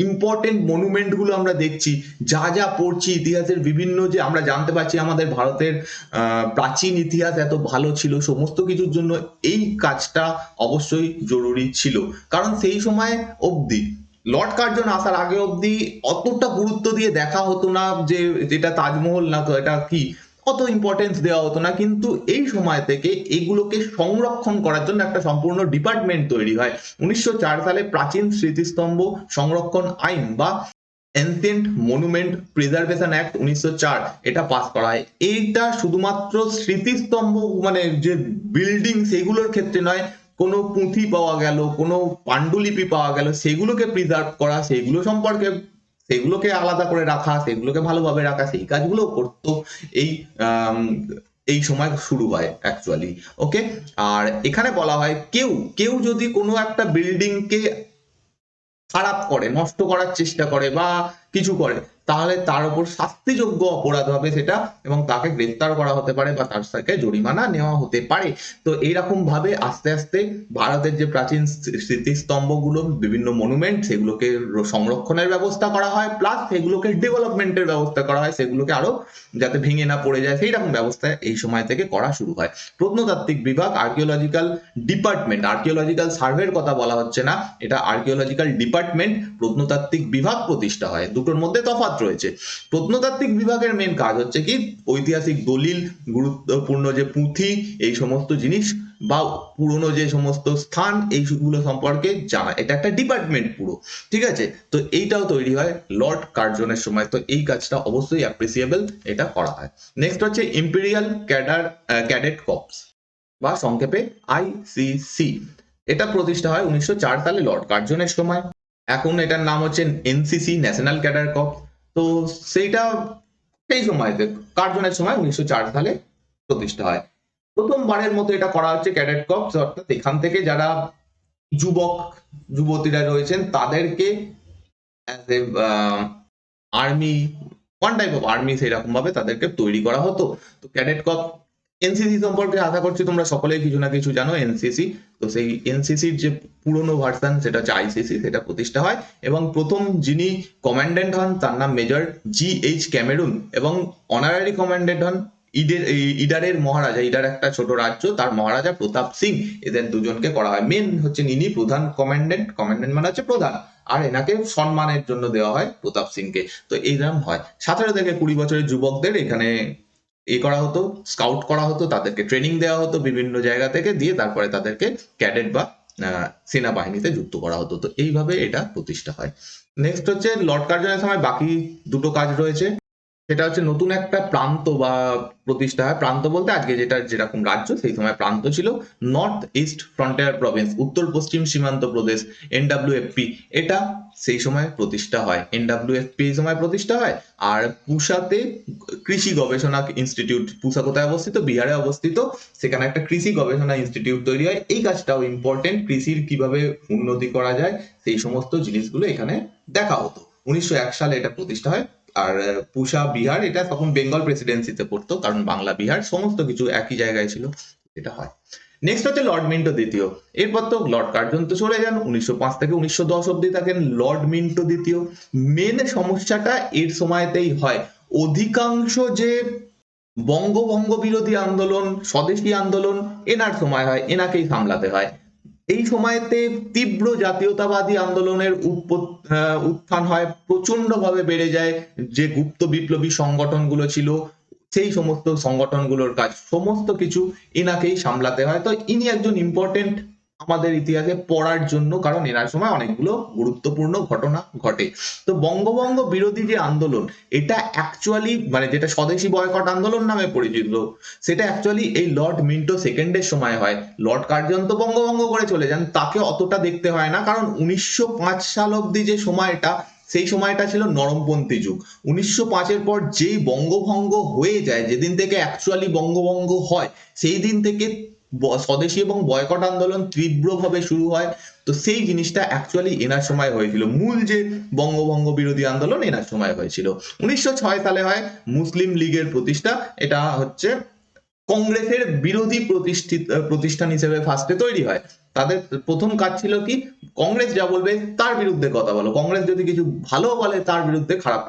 ইম্পর্টেন্ট মনুমেন্ট গুলো আমরা দেখছি, যা যা পড়ছি ইতিহাসের বিভিন্ন, যে আমরা জানতে পারছি আমাদের ভারতের প্রাচীন ইতিহাস এত ভালো ছিল, সমস্ত কিছুর জন্য এই কাজটা অবশ্যই জরুরি ছিল। কারণ সেই সময় অবধি, লর্ড কার্জন আসার আগে অবধি অতটা গুরুত্ব দিয়ে দেখা হতো না যে যেটা তাজমহল না তো এটা কি, অত ইম্পর্টেন্স দেওয়া হতো না। কিন্তু এই সময় থেকে এগুলোকে সংরক্ষণ করার জন্য একটা সম্পূর্ণ ডিপার্টমেন্ট তৈরি হয়। 1904 সালে প্রাচীন স্মৃতিস্তম্ভ সংরক্ষণ আইন বা এনসিয়েন্ট মনুমেন্ট প্রিজার্ভেশন অ্যাক্ট 1904 এটা পাস করা হয়। এইটা শুধুমাত্র স্মৃতিস্তম্ভ মানে যে বিল্ডিং সেগুলোর ক্ষেত্রে নয়, কোনো পুঁথি পাওয়া গেল, কোনো পাণ্ডুলিপি পাওয়া গেল, সেগুলোকে প্রিজার্ভ করা, সেগুলো সম্পর্কে সেগুলোকে আলাদা করে রাখা, সেগুলোকে ভালোভাবে রাখা, সেই কাজগুলো করতো এই এই সময় শুরু হয় অ্যাকচুয়ালি। ওকে, আর এখানে বলা হয় কেউ কেউ যদি কোনো একটা বিল্ডিংকে খারাপ করে, নষ্ট করার চেষ্টা করে বা কিছু করে, তাহলে তার উপর শাস্তিযোগ্য অপরাধ হবে সেটা, এবং তাকে গ্রেফতার করা হতে পারে বা তার থেকে জরিমানা নেওয়া হতে পারে। তো এইরকম ভাবে আস্তে আস্তে ভারতের যে প্রাচীন স্মৃতিস্তম্ভগুলো, বিভিন্ন মনুমেন্ট, সেগুলোকে সংরক্ষণের ব্যবস্থা করা হয়, প্লাস সেগুলোকে ডেভেলপমেন্টের ব্যবস্থা করা হয়, সেগুলোকে আরো যাতে ভেঙে না পড়ে যায় সেই রকম ব্যবস্থা এই সময় থেকে করা শুরু হয়। প্রত্নতাত্ত্বিক বিভাগ, আর্কিওলজিক্যাল ডিপার্টমেন্ট, আর্কিওলজিক্যাল সার্ভের কথা বলা হচ্ছে না, এটা আর্কিওলজিক্যাল ডিপার্টমেন্ট, প্রত্নতাত্ত্বিক বিভাগ প্রতিষ্ঠা হয়। দুটোর মধ্যে তফাৎ রয়েছে। প্রত্নতাত্ত্বিক বিভাগের মেন কাজ হচ্ছে কি, ঐতিহাসিক দলিল, গুরুত্বপূর্ণ যে পুঁথি, এই সমস্ত জিনিস বা পুরনো যে সমস্ত স্থান, এইগুলো সম্পর্কে জানা। এটা একটা ডিপার্টমেন্ট পুরো, ঠিক আছে। তো এইটাও তৈরি হয় লর্ড কার্জনের সময়। তো এই কাজটা অবশ্যই অ্যাপ্রিসিয়েবল, এটা করা হয়। নেক্সট হচ্ছে ইম্পেরিয়াল ক্যাডেট কর্পস বা সংক্ষেপে আইসিসি। এটা প্রতিষ্ঠা হয় 1904 সালে লর্ড কার্জনের সময়। এখন এটার নাম হচ্ছে এনসিসি, ন্যাশনাল ক্যাডার কর্পস। তো সেইটা সেই সময়তে কার্জনের সময় 1904 সালে প্রতিষ্ঠা হয়। প্রথমবারের মতো এটা করা হচ্ছে ক্যাডেট কর্পস, অর্থাৎ এখান থেকে যারা যুবক যুবতীরা রয়েছেন তাদেরকে army, one type of army সেরকম ভাবে তাদেরকে তৈরি করা হতো। তো ক্যাডেট কর্পস, এনসিসি সম্পর্কে আশা করছি তোমরা সকলেই কিছু না কিছু জানো এনসিসি। তো সেই এনসিসির যে পুরনো ভার্সন সেটা হচ্ছে আইসিসি, সেটা প্রতিষ্ঠা হয়, এবং প্রথম যিনি কমান্ড্যান্ট হন তার নাম মেজর GH ক্যামেরুন, এবং অনারারি কমান্ড্যান্ট হন ইডারের মহারাজা, ইডার একটা ছোট রাজ্য, তার মহারাজা প্রতাপ সিং। এদের দুজনকে করা হয়। মেন হচ্ছেন ইনি প্রধান কমান্ড্যান্ট, কমান্ড্যান্ট মানে হচ্ছে প্রধান, আর এনাকে সম্মানের জন্য দেওয়া হয় প্রতাপ সিংকে। তো এইরকম হয়। 17 থেকে 20 বছরের যুবকদের এখানে করা হতো, স্কাউট করা হতো, তাদেরকে ট্রেনিং দেওয়া হতো বিভিন্ন জায়গা থেকে, দিয়ে তারপরে তাদেরকে ক্যাডেট বা সেনাবাহিনীতে যুক্ত করা হতো। তো এইভাবে এটা প্রতিষ্ঠা হয়। নেক্সট হচ্ছে লর্ড কার্জনের সময় বাকি দুটো কাজ রয়েছে। সেটা হচ্ছে নতুন একটা প্রান্ত বা প্রতিষ্ঠা হয়। প্রান্ত বলতে আজকে যেটা যেরকম রাজ্য, সেই সময় প্রান্ত ছিল নর্থ ইস্ট ফ্রন্টিয়ার প্রভিন্স, উত্তর পশ্চিম সীমান্ত প্রদেশ, NWFP। এটা সেই সময় প্রতিষ্ঠা হয়, NWFP এই সময় প্রতিষ্ঠা হয়। আর পুসাতে কৃষি গবেষণা ইনস্টিটিউট, পুসা কোথায় অবস্থিত? বিহারে অবস্থিত। সেখানে একটা কৃষি গবেষণা ইনস্টিটিউট তৈরি হয়। এই কাজটাও ইম্পর্টেন্ট, কৃষির কিভাবে উন্নতি করা যায় সেই সমস্ত জিনিসগুলো এখানে দেখা হতো। 1901 সালে এটা প্রতিষ্ঠা হয়। আর পুসা বিহার এটা তখন বেঙ্গল প্রেসিডেন্সিতে পড়তো, কারণ বাংলা বিহার সমস্ত কিছু একই জায়গায় ছিল। এটা হয়। নেক্সট হচ্ছে লর্ড মিন্টো দ্বিতীয়। এরপর তো লর্ড কার্জন তো চলে যান, 1905 থেকে 1910 অব্দি থাকেন লর্ড মিন্টো দ্বিতীয়। মেন সমস্যাটা এর সময়তেই হয়, অধিকাংশ যে বঙ্গভঙ্গ বিরোধী আন্দোলন, স্বদেশী আন্দোলন এনার সময় হয়, এনাকেই সামলাতে হয়। এই সময়তে তীব্র জাতীয়তাবাদী আন্দোলনের উত্থান হয়, প্রচন্ড ভাবে বেড়ে যায়। যে গুপ্ত বিপ্লবী সংগঠনগুলো ছিল সেই সমস্ত সংগঠনগুলোর কাজ সমস্ত কিছু এনাকেই সামলাতে হয়। তো ইনি একজন ইম্পর্টেন্ট আমাদের ইতিহাসে পড়ার জন্য, কারণ এনার সময় অনেকগুলো গুরুত্বপূর্ণ ঘটনা ঘটে। তো বঙ্গভঙ্গ বিরোধী যে আন্দোলন, এটা অ্যাকচুয়ালি মানে যেটা স্বদেশী বয়কট আন্দোলন নামে পরিচিত, সেটা অ্যাকচুয়ালি এই লর্ড মিন্টো সেকেন্ডের সময় হয়। লর্ড কার্জন তো বঙ্গভঙ্গ করে চলে যান, তাকে অতটা দেখতে হয় না, কারণ 1905 সাল অব্দি যে সময়টা, সেই সময়টা ছিল নরমপন্থী যুগ। 1905-এর পর যেই বঙ্গভঙ্গ হয়ে যায়, যেদিন থেকে অ্যাকচুয়ালি বঙ্গভঙ্গ হয়, সেই দিন থেকে স্বদেশী এবং বয়কট আন্দোলন তীব্রভাবে শুরু হয়। তো সেই জিনিসটা অ্যাকচুয়ালি এনার সময় হয়েছিল, মূল যে বঙ্গভঙ্গ বিরোধী আন্দোলন এনার সময় হয়েছিল। 1906 সালে হয় মুসলিম লীগের প্রতিষ্ঠা। এটা হচ্ছে কংগ্রেসের বিরোধী প্রতিষ্ঠান হিসেবে ফার্স্টে তৈরি হয়। তাদের প্রথম কাজ ছিল কি, কংগ্রেস যা বলবে তার বিরুদ্ধে কথা বলো, কংগ্রেস যদি কিছু ভালো বলে তার বিরুদ্ধে খারাপ,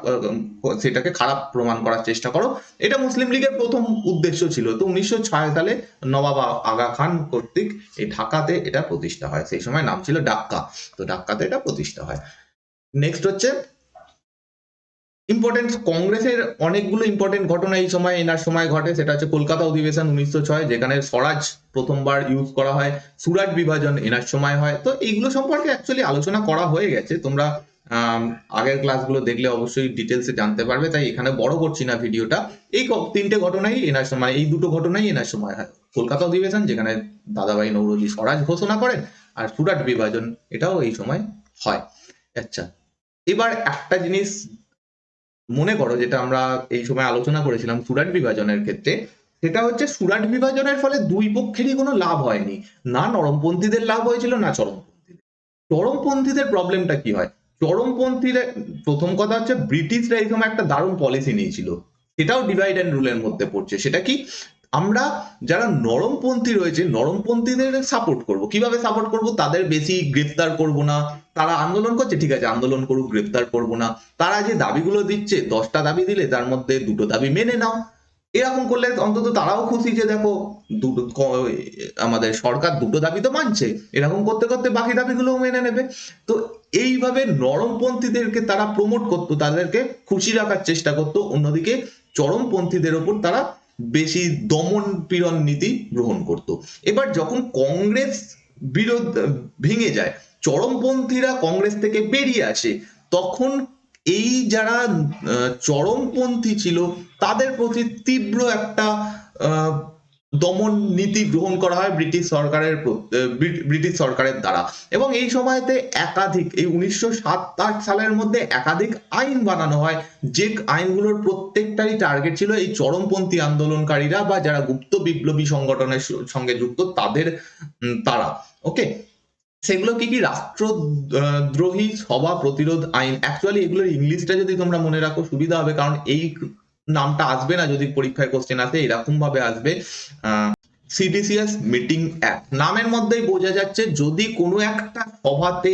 সেটাকে খারাপ প্রমাণ করার চেষ্টা করো। এটা মুসলিম লীগের প্রথম উদ্দেশ্য ছিল। তো 1906 সালে নবাব আগা খান কর্তৃক এই ঢাকাতে এটা প্রতিষ্ঠা হয়। সেই সময় নাম ছিল ডাক্কা। তো ডাক্কাতে এটা প্রতিষ্ঠা হয়। নেক্সট হচ্ছে ইম্পর্টেন্ট, কংগ্রেসের অনেকগুলো ইম্পর্টেন্ট ঘটনা এই সময় এনার সময় ঘটে। সেটা হচ্ছে কলকাতা অধিবেশন 1906, যেখানে স্বরাজ প্রথমবার ইউজ করা হয়। সুরাট বিভাজন এনার সময় হয়। তো এইগুলো সম্পর্কে অ্যাকচুয়ালি আলোচনা করা হয়ে গেছে, তোমরা আগের ক্লাসগুলো দেখলে অবশ্যই ডিটেলসে জানতে পারবে, তাই এখানে বড় করছি না ভিডিওটা। এই তিনটে ঘটনাই এনার সময়, এই দুটো ঘটনাই এনার সময় হয়। কলকাতা অধিবেশন, যেখানে দাদাভাই নৌরোজি স্বরাজ ঘোষণা করেন, আর সুরাট বিভাজন, এটাও এই সময় হয়। আচ্ছা, এবার একটা জিনিস মনে করো, যেটা আমরা এই সময় আলোচনা করেছিলাম সুরাট বিভাজনের ক্ষেত্রে, সেটা হচ্ছে সুরাট বিভাজনের ফলে দুই পক্ষেরই কোনো লাভ হয়নি, না নরমপন্থীদের লাভ হয়েছিল না চরমপন্থীদের। চরমপন্থীদের প্রবলেমটা কি হয়, চরমপন্থীরা প্রথম কথা হচ্ছে ব্রিটিশরা এই সময় একটা দারুণ পলিসি নিয়েছিল, সেটাও ডিভাইড অ্যান্ড রুলের মধ্যে পড়ছে। সেটা কি, আমরা যারা নরমপন্থী রয়েছে নরমপন্থীদের সাপোর্ট করব। কিভাবে সাপোর্ট করব, তাদের বেশি গ্রেফতার করব না। তারা আন্দোলন করছে, ঠিক আছে আন্দোলন করুক, গ্রেফতার করব না। তারা যে দাবিগুলো দিচ্ছে, 10টা দাবি দিলে তার মধ্যে 2টো দাবি মেনে নাও। এরকম করলে অন্তত তারাও খুশি যে দেখো আমাদের সরকার 2টো দাবি তো মানছে, এরকম করতে করতে বাকি দাবিগুলোও মেনে নেবে। তো এইভাবে নরমপন্থীদেরকে তারা প্রমোট করতো, তাদেরকে খুশি রাখার চেষ্টা করতো। অন্যদিকে চরমপন্থীদের ওপর তারা বেশি দমন পীড়ন নীতি গ্রহণ করত। এবার যখন কংগ্রেস বিরোধ ভেঙে যায়, চরমপন্থীরা কংগ্রেস থেকে বেরিয়ে আসে, তখন এই যারা চরমপন্থী ছিল তাদের প্রতি তীব্র একটা দমন নীতি গ্রহণ করা হয় ব্রিটিশ সরকারের দ্বারা। এবং এই সময়তে একাধিক, এই 1907-08 সালের মধ্যে একাধিক আইন বানানো হয়, যে আইনগুলোর প্রত্যেকটারই টার্গেট ছিল এই চরমপন্থী আন্দোলনকারীরা বা যারা গুপ্ত বিপ্লবী সংগঠনের সঙ্গে যুক্ত তাদের, তারা ওকে। সেগুলো কি কি, রাষ্ট্রদ্রোহী সভা প্রতিরোধ আইন। অ্যাকচুয়ালি এগুলোর ইংলিশটা যদি তোমরা মনে রাখো সুবিধা হবে, কারণ এই নামটা আসবে না যদি পরীক্ষায় কোশ্চেন আসে, এরকম ভাবে আসবে। সিডিসিয়াস মিটিং অ্যাক্ট, নামের মধ্যেই বোঝা যাচ্ছে যদি কোনো একটা সভাতে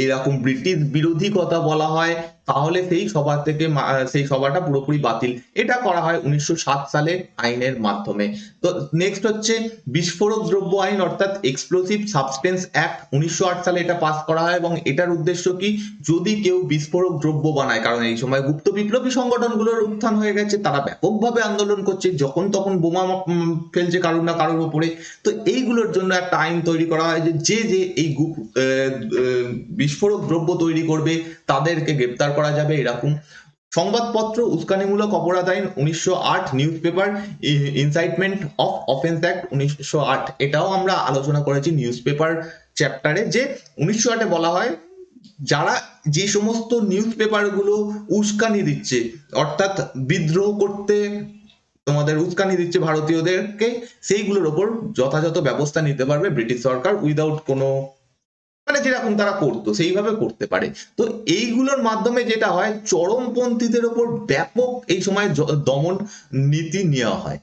এরকম ব্রিটিশ বিরোধী কথা বলা হয়, তাহলে সেই সভা থেকে সেই সভাটা পুরোপুরি বাতিল। এটা করা হয় 1907 সালে আইনের মাধ্যমে। তো নেক্সট হচ্ছে বিস্ফোরক দ্রব্য আইন, অর্থাৎ এক্সপ্লোসিভ সাবস্টেন্স অ্যাক্ট, 1908 সালে এটা পাস করা হয়। এবং এটার উদ্দেশ্য কি, যদি কেউ বিস্ফোরক দ্রব্য বানায়, কারণ এই সময় গুপ্ত বিপ্লবী সংগঠনগুলোর উত্থান হয়ে গেছে, তারা ব্যাপকভাবে আন্দোলন করছে, যখন তখন বোমা ফেলছে কারোর না কারোর উপরে। তো এইগুলোর জন্য একটা আইন তৈরি করা হয়, যে যে এই বিস্ফোরক দ্রব্য তৈরি করবে তাদেরকে গ্রেপ্তার করা যাবে, এরকম। সংবাদপত্র উস্কানিমূলক অপরাধ আইন 1908, newspaper incitement of offence act 1908, এটাও আমরা আলোচনা করেছি নিউজ পেপার চ্যাপ্টারে, যে 1908-এ বলা হয় যারা যে সমস্ত নিউজ পেপার গুলো উস্কানি দিচ্ছে, অর্থাৎ বিদ্রোহ করতে তোমাদের উস্কানি দিচ্ছে ভারতীয়দেরকে, সেইগুলোর ওপর যথাযথ ব্যবস্থা নিতে পারবে ব্রিটিশ সরকার, উইদাউট কোনো, মানে যেরকম তারা করতো সেইভাবে করতে পারে। তো এইগুলোর মাধ্যমে যেটা হয়, চরমপন্থীদের ওপর ব্যাপক এই সময় দমন নীতি নেওয়া হয়।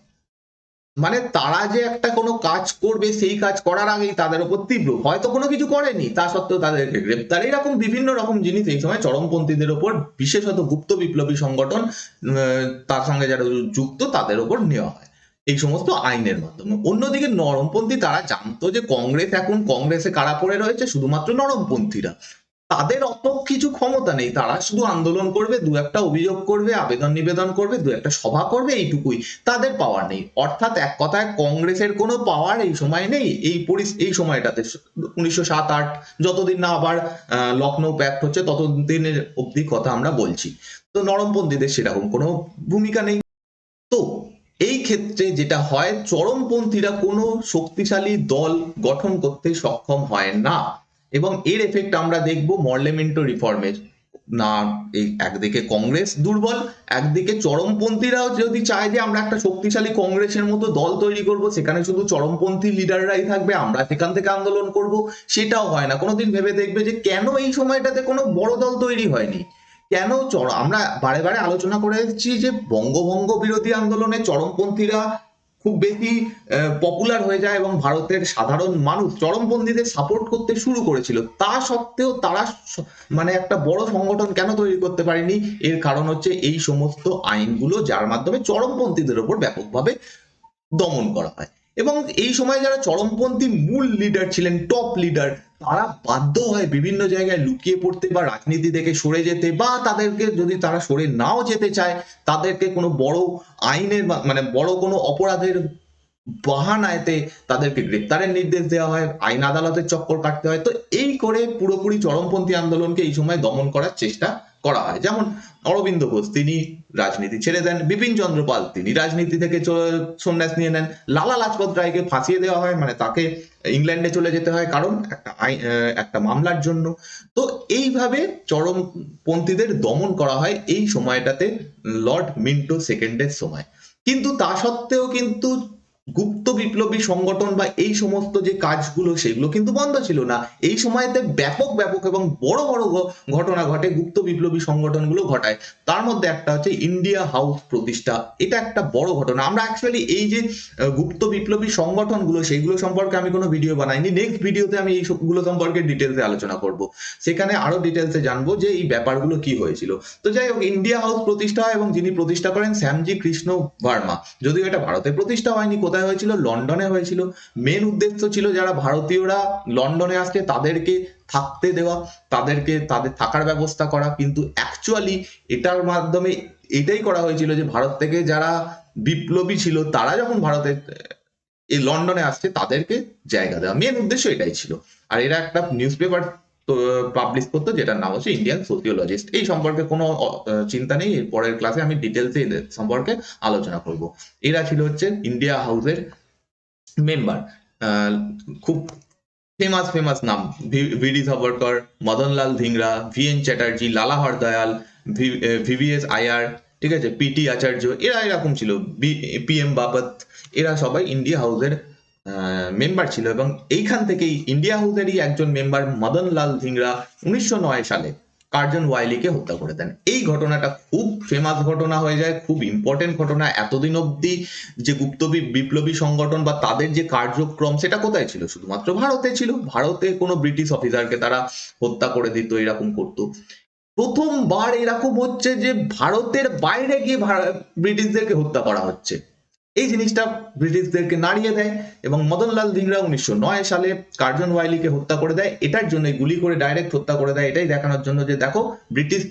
মানে তারা যে একটা কোনো কাজ করবে সেই কাজ করার আগেই তাদের উপর তীব্র, হয়তো কোনো কিছু করেনি তা সত্ত্বেও তাদেরকে গ্রেপ্তার, এরকম বিভিন্ন রকম জিনিস এই সময় চরমপন্থীদের ওপর, বিশেষত গুপ্ত বিপ্লবী সংগঠন তার সঙ্গে যারা যুক্ত তাদের ওপর নেওয়া হয় এই সমস্ত আইনের মাধ্যমে। অন্যদিকে নরমপন্থী তারা জানতো যে কংগ্রেস, এখন কংগ্রেসে কারা পড়ে রয়েছে শুধুমাত্র নরমপন্থীরা, তাদের অত কিছু ক্ষমতা নেই, তারা শুধু আন্দোলন করবে, দু একটা অভিযোগ করবে, আবেদন নিবেদন করবে, দু একটা সভা করবে, এইটুকুই, তাদের পাওয়ার নেই। অর্থাৎ এক কথায় কংগ্রেসের কোনো পাওয়ার এই সময় নেই, এই সময়টাতে 1907-8 যতদিন না আবার লখনৌ প্যাক্ট হচ্ছে ততদিনের অবধি কথা আমরা বলছি। তো নরমপন্থীদের সেরকম কোনো ভূমিকা নেই। তো এই ক্ষেত্রে যেটা হয়, চরমপন্থীরা কোনো শক্তিশালী দল গঠন করতে সক্ষম হয় না, এবং এর এফেক্ট আমরা দেখব মর্লেমেন্টো রিফর্মের। না, এই একদিকে কংগ্রেস দুর্বল, একদিকে চরমপন্থীরাও যদি চায় যে আমরা একটা শক্তিশালী কংগ্রেসের মতো দল তৈরি করব, সেখানে শুধু চরমপন্থী লিডাররাই থাকবে, আমরা সেখান থেকে আন্দোলন করব, সেটাও হয় না। কোনোদিন ভেবে দেখবে যে কেন এই সময়টাতে কোনো বড় দল তৈরি হয়নি, কেন আমরা বারে বারে আলোচনা করে এসেছি যে বঙ্গভঙ্গ বিরোধী আন্দোলনে চরমপন্থীরা খুব বেশি পপুলার হয়ে যায় এবং ভারতের সাধারণ মানুষ চরমপন্থীদের সাপোর্ট করতে শুরু করেছিল। তা সত্ত্বেও তারা মানে একটা বড় সংগঠন কেন তৈরি করতে পারেনি, এর কারণ হচ্ছে এই সমস্ত আইনগুলো যার মাধ্যমে চরমপন্থীদের উপর ব্যাপকভাবে দমন করা হয়। এবং এই সময় যারা চরমপন্থী মূল লিডার ছিলেন, টপ লিডার, তারা বাধ্য হয় বিভিন্ন জায়গায় লুকিয়ে পড়তে বা রাজনীতি থেকে সরে যেতে, বা তাদেরকে যদি তারা সরে নাও যেতে চায় তাদেরকে কোনো বড় আইনের মানে বড় কোনো অপরাধের বাহানায়তে তাদেরকে গ্রেপ্তারের নির্দেশ দেওয়া হয়, আইন আদালতের চক্কর কাটতে হয়। তো এই করে পুরোপুরি চরমপন্থী আন্দোলনকে এই সময় দমন করার চেষ্টা করা হয়। যেমন অরবিন্দ ঘোষ তিনি রাজনীতি ছেড়ে দেন, বিপিন চন্দ্র পাল তিনি রাজনীতি থেকে সন্ন্যাস নিয়ে নেন, লালা লাজপত রায়কে ফাঁসিয়ে দেওয়া হয়, মানে তাকে ইংল্যান্ডে চলে যেতে হয় কারণ একটা মামলার জন্য। তো এইভাবে চরমপন্থীদের দমন করা হয় এই সময়টাতে, লর্ড মিন্টো সেকেন্ডের সময়। কিন্তু তা সত্ত্বেও কিন্তু গুপ্ত বিপ্লবী সংগঠন বা এই সমস্ত যে কাজগুলো সেগুলো কিন্তু বন্ধ ছিল না। এই সময়তে ব্যাপক ব্যাপক এবং বড় বড় ঘটনা ঘটে, গুপ্ত বিপ্লবী সংগঠনগুলো ঘটায়। তার মধ্যে একটা হচ্ছে ইন্ডিয়া হাউস প্রতিষ্ঠা, এটা একটা বড় ঘটনা। আমরা অ্যাকচুয়ালি এই যে গুপ্ত বিপ্লবী সংগঠনগুলো সেইগুলো সম্পর্কে আমি কোনো ভিডিও বানাইনি, নেক্সট ভিডিওতে আমি এই সবগুলো সম্পর্কে ডিটেলসে আলোচনা করব, সেখানে আরো ডিটেলসে জানবো যে এই ব্যাপারগুলো কি হয়েছিল। তো যাই হোক, ইন্ডিয়া হাউস প্রতিষ্ঠা হয় এবং যিনি প্রতিষ্ঠা করেন শ্যামজি কৃষ্ণ ভার্মা। যদিও এটা ভারতে প্রতিষ্ঠা হয়নি, কোথায় হয়েছিল, লন্ডনে হয়েছিল। মেন উদ্দেশ্য ছিল যারা ভারতীয়রা লন্ডনে আসছে তাদেরকে থাকতে দেওয়া, তাদেরকে তাদের থাকার ব্যবস্থা করা, কিন্তু অ্যাকচুয়ালি এটার মাধ্যমে এটাই করা হয়েছিল যে ভারত থেকে যারা বিপ্লবী ছিল তারা যখন ভারতে এই লন্ডনে আসছে তাদেরকে জায়গা দেওয়া, মেন উদ্দেশ্য এটাই ছিল। আর এরা একটা নিউজ পেপার পাবলিশ করতো যেটার নাম হচ্ছে ইন্ডিয়ান সোসিওলজিস্ট। এই সম্পর্কে কোনো চিন্তা নেই, এর পরের ক্লাসে আমি ডিটেলসে এদের সম্পর্কে আলোচনা করব। এরা ছিল হচ্ছে ইন্ডিয়া হাউসের মেম্বার। খুব ফেমাস ফেমাস নাম, ভিডি সাভারকর, মদনলাল ধিংরা, ভিএন চ্যাটার্জি, লালা হরদয়াল, ভিভিএস আয়ার, ঠিক আছে, পিটি আচার্য, এরা এরকম ছিল, পিএম বাপত, এরা সবাই ইন্ডিয়া হাউসের মেম্বার ছিল। এবং এইখান থেকেই ইন্ডিয়া হাউসেরই একজন মেম্বার মদনলাল ধিংরা 1909 সালে কার্জন ওয়াইলিকে হত্যা করে দেন। এই ঘটনাটা খুব ফেমাস ঘটনা হয়ে যায়, খুব ইম্পর্টেন্ট ঘটনা। এতদিন অব্দি যে গুপ্ত বিপ্লবী সংগঠন বা তাদের যে কার্যক্রম সেটা কোথায় ছিল, শুধুমাত্র ভারতে ছিল। ভারতে কোনো ব্রিটিশ অফিসারকে তারা হত্যা করে দিত, এরকম করতো। প্রথমবার এরকম হচ্ছে যে ভারতের বাইরে গিয়ে ব্রিটিশদেরকে হত্যা করা হচ্ছে, এই জিনিসটা ব্রিটিশদেরকে নাড়িয়ে দেয়। এবং মদনলাল ধিংরা 1909 সালে কার্জন ওয়াইলিকে হত্যা করে দেয়, এটার জন্য গুলি করে ডাইরেক্ট হত্যা করে দেয়, এটাই দেখানোর জন্য যে দেখো ব্রিটিশ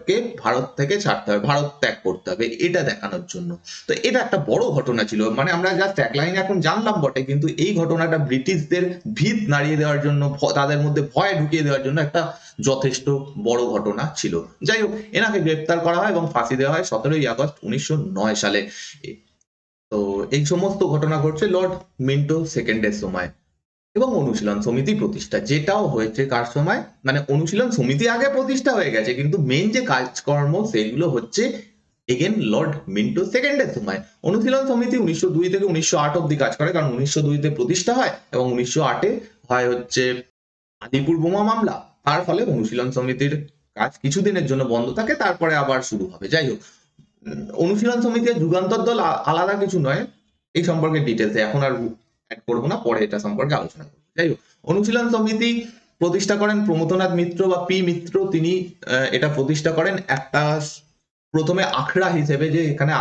কে ভারত থেকে ছাড়তে হবে, ভারত ত্যাগ করতে হবে, এটা দেখানোর জন্য। তো এটা একটা বড় ঘটনা ছিল, মানে আমরা জাস্ট এক লাইন এখন জানলাম বটে, কিন্তু এই ঘটনাটা ব্রিটিশদের ভিত নাড়িয়ে দেওয়ার জন্য, তাদের মধ্যে ভয় ঢুকিয়ে দেওয়ার জন্য একটা যথেষ্ট বড় ঘটনা ছিল। যাই হোক, এনাকে গ্রেপ্তার করা হয় এবং ফাঁসি দেওয়া হয় 17ই আগস্ট 1909 সালে। তো এই সমস্ত ঘটনা ঘটছে লর্ড মিন্টো সেকেন্ডের সময়। এবং অনুশীলন সমিতি প্রতিষ্ঠা, যেটাও হয়েছে কার সময়, মানে অনুশীলন সমিতি আগে প্রতিষ্ঠা হয়ে গেছে, কিন্তু মেন যে কাজকর্ম সেগুলো হচ্ছে এগেন লর্ড মিন্টো সেকেন্ডের সময়। অনুশীলন সমিতি 1902 থেকে 1908 অব্দি কাজ করে, কারণ 1902 তে প্রতিষ্ঠা হয় এবং 1908 হয় হচ্ছে আলিপুর বোমা মামলা। তার ফলে অনুশীলন সমিতির কাজ কিছুদিনের জন্য বন্ধ থাকে, তারপরে আবার শুরু হবে। যাই হোক, অনুশীলন সমিতির যুগান্তর দল আলাদা কিছু নয়, এই সম্পর্কে ডিটেলস এখন আর অ্যাড করবো না, পরে এটা সম্পর্কে আলোচনা করবো। যাই হোক, অনুশীলন সমিতি প্রতিষ্ঠা করেন প্রমথনাথ মিত্র বা পি মিত্র। তিনি এটা প্রতিষ্ঠা করেন একটা প্রথমে আখড়া হিসেবে, যে এখানে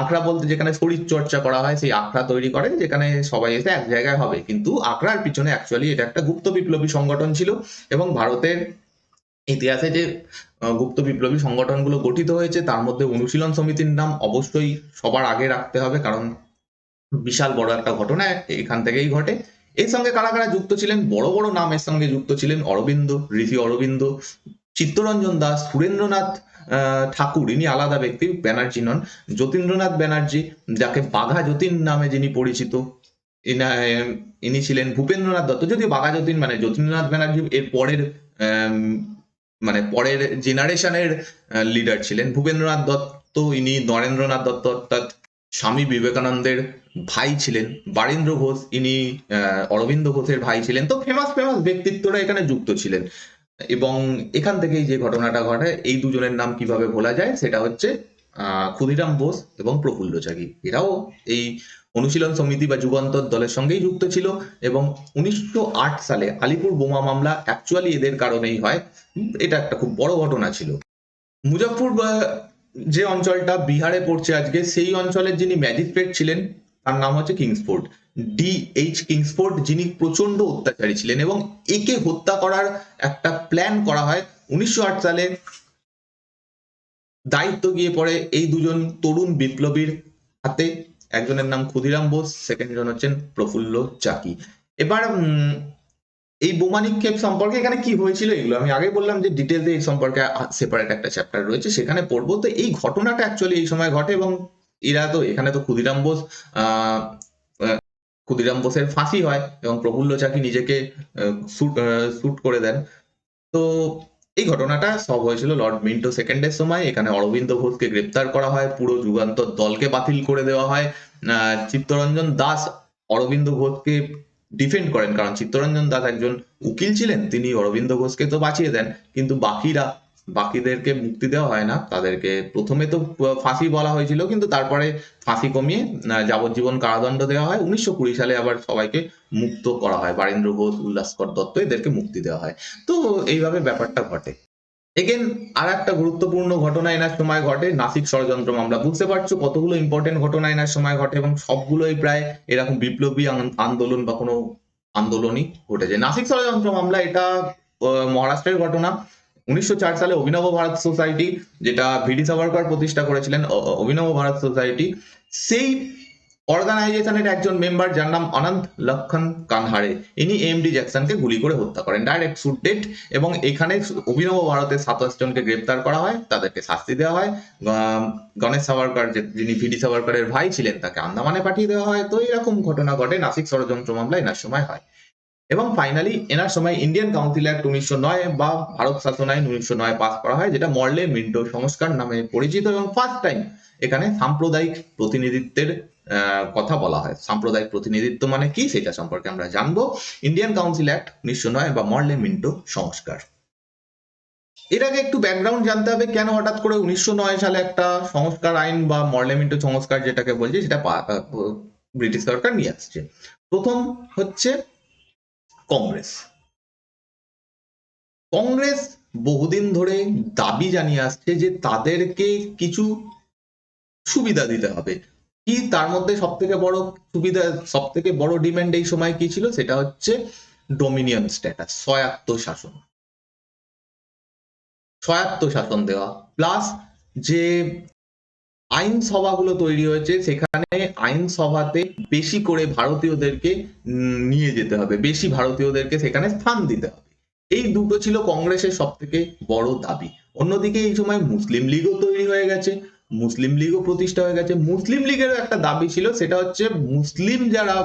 আখড়া বলতে যেখানে শরীর চর্চা করা হয় সেই আখড়া তৈরি করেন, যেখানে সবাই এসে এক জায়গায় হবে। কিন্তু আখড়ার পিছনে অ্যাকচুয়ালি এটা একটা গুপ্ত বিপ্লবী সংগঠন ছিল, এবং ভারতের ইতিহাসে যে গুপ্ত বিপ্লবী সংগঠনগুলো গঠিত হয়েছে তার মধ্যে অনুশীলন সমিতির নাম অবশ্যই সবার আগে রাখতে হবে, কারণ বিশাল বড় একটা ঘটনা এখান থেকেই ঘটে। এর সঙ্গে কারা কারা যুক্ত ছিলেন, বড় বড় নাম এর সঙ্গে যুক্ত ছিলেন: অরবিন্দ, ঋষি অরবিন্দ, চিত্তরঞ্জন দাস, সুরেন্দ্রনাথ ঠাকুর, ইনি আলাদা ব্যক্তি, ব্যানার্জি নন, যতীন্দ্রনাথ ব্যানার্জি, যাকে বাঘা যতীন নামে যিনি পরিচিত, ইনি ছিলেন ভূপেন্দ্রনাথ দত্ত। যদিও বাঘা যতীন মানে যতীন্দ্রনাথ ব্যানার্জি এর পরের মানে পরের জেনারেশনের লিডার ছিলেন। ভূপেন্দ্রনাথ দত্ত ইনি নরেন্দ্রনাথ দত্ত অর্থাৎ স্বামী বিবেকানন্দের ভাই ছিলেন। বারীন্দ্র ঘোষ ইনি অরবিন্দ ঘোষের ভাই ছিলেন। তো ফেমাস ব্যক্তিত্বরা এখানে যুক্ত ছিলেন, এবং এখান থেকেই যে ঘটনাটা ঘটে, এই দুজনের নাম কিভাবে ভোলা যায়, সেটা হচ্ছে ক্ষুদিরাম বোস এবং প্রফুল্ল চাকি। এরাও এই অনুশীলন সমিতি বা যুগান্তর দলের সঙ্গেই যুক্ত ছিল, এবং 1908 সালে আলিপুর বোমা মামলা অ্যাকচুয়ালি এদের কারণেই হয়। এটা একটা খুব বড় ঘটনা ছিল। মুজফ্ফর যে অঞ্চলটা বিহারে পড়ছে আজকে, সেই অঞ্চলের যিনি ম্যাজিস্ট্রেট ছিলেন তার নাম হচ্ছে কিংসফোর্ড, DH কিংসফোর্ড, যিনি প্রচন্ড অত্যাচারী ছিলেন, এবং একে হত্যা করার একটা প্ল্যান করা হয় 1908 সালে। দায়িত্ব গিয়ে পড়ে এই দুজন তরুণ বিপ্লবীর হাতে। একজনের নাম ক্ষুদিরাম বোস, সেকেন্ড জন হচ্ছেন প্রফুল্ল চাকি। এবার এই বোমা নিক্ষেপ সম্পর্কে এখানে কি হয়েছিল এগুলো আমি আগে বললাম যে ডিটেলসে এই সম্পর্কে সেপারেট একটা চ্যাপ্টার রয়েছে, সেখানে পড়বো। তো এই ঘটনাটা অ্যাকচুয়ালি এই সময় ঘটে, এবং এরা তো এখানে তো ক্ষুদিরাম বোস ক্ষুদিরাম বোসের ফাঁসি হয়, এবং প্রফুল্ল চাকি নিজেকে শুট করে দেন। তো এই ঘটনাটা সব হয়েছিল লর্ড মিন্টো সেকেন্ডের সময়। এখানে অরবিন্দ ঘোষকে গ্রেপ্তার করা হয়, পুরো যুগান্তর দলকে বাতিল করে দেওয়া হয়। চিত্তরঞ্জন দাস অরবিন্দ ঘোষকে ডিফেন্ড করেন, কারণ চিত্তরঞ্জন দাস একজন উকিল ছিলেন, তিনি অরবিন্দ ঘোষকে তো বাঁচিয়ে দেন, কিন্তু বাকিদেরকে মুক্তি দেওয়া হয় না। তাদেরকে প্রথমে তো ফাঁসি বলা হয়েছিল, কিন্তু তারপরে ফাঁসি কমিয়ে যাবজ্জীবন কারাদণ্ড দেওয়া হয়। 1920 সালে আবার সবাইকে মুক্ত করা হয়, বারীন্দ্র ঘোষ, উল্লাসকর দত্ত এদেরকে মুক্তি দেওয়া হয়। তো এইভাবে ব্যাপারটা ঘটে। এগেন আর একটা গুরুত্বপূর্ণ ঘটনা এনার সময় ঘটে, নাসিক ষড়যন্ত্র মামলা। বুঝতে পারছো কতগুলো ইম্পর্টেন্ট ঘটনা এনার সময় ঘটে, এবং সবগুলোই প্রায় এরকম বিপ্লবী আন্দোলন বা কোনো আন্দোলনই ঘটেছে। নাসিক ষড়যন্ত্র মামলা এটা মহারাষ্ট্রের ঘটনা। 1904 সালে অভিনব ভারত সোসাইটি, যেটা ভিডি সাভারকর প্রতিষ্ঠা করেছিলেন, অভিনব ভারত সোসাইটি, সেই অর্গানাইজেশনের একজন মেম্বার যার নাম অনন্ত লক্ষণ কানহারে, ইনি এমডি জ্যাকসনকে গুলি করে হত্যা করেন, ডাইরেক্ট শুট ডেট। এবং এখানে অভিনব ভারতের 27 জনকে গ্রেপ্তার করা হয়, তাদেরকে শাস্তি দেওয়া হয়। গণেশ সাভারকর যিনি ভিডি সাভারকরের ভাই ছিলেন, তাকে আন্দামানে পাঠিয়ে দেওয়া হয়। তো এরকম ঘটনা ঘটে, নাসিক ষড়যন্ত্র মামলা এনার সময় হয়। এবং ফাইনালি এনার সময় ইন্ডিয়ান কাউন্সিল অ্যাক্ট 1909 বা ভারত শাসন আইন 1909 পাস করা হয়, যেটা মর্লে মিন্টো সংস্কার নামে পরিচিত, এবং ফার্স্ট টাইম এখানে সাম্প্রদায়িক প্রতিনিধিত্বের কথা বলা হয়। সাম্প্রদায়িক প্রতিনিধিত্ব মানে কি সেটা সম্পর্কে আমরা জানবো। ইন্ডিয়ান কাউন্সিল অ্যাক্ট 1909 বা মর্লে মিন্টো সংস্কার। এর আগে একটু ব্যাকগ্রাউন্ড জানতে হবে, কেন হঠাৎ করে 1909 সালে একটা সংস্কার আইন বা মর্লে মিন্টো সংস্কার যেটাকে বলছি, সেটা ব্রিটিশ সরকার নিয়ে আসছে। প্রথম হচ্ছে কংগ্রেস। কংগ্রেস বহুদিন ধরে দাবি জানিয়ে আসছে যে তাদেরকে কিছু সুবিধা দিতে হবে। কি তার মধ্যে সব থেকে বড় ডিমান্ড এই সময় কি ছিল, সেটা হচ্ছে ডোমিনিয়ন স্ট্যাটাস, স্বায়ত্ত শাসন দেওয়া, প্লাস যে আইনসভাগুলো তৈরি হয়েছে সেখানে আইনসভাতে বেশি করে ভারতীয়দেরকে নিয়ে যেতে হবে, বেশি ভারতীয়দেরকে সেখানে স্থান দিতে হবে। এই দুটো ছিল কংগ্রেসের সব থেকে বড় দাবি। অন্যদিকে এই সময় মুসলিম লীগও তৈরি হয়ে গেছে, মুসলিম লীগও প্রতিষ্ঠা হয়ে গেছে। মুসলিম লীগেরও একটা দাবি ছিল, সেটা হচ্ছে মুসলিম যারা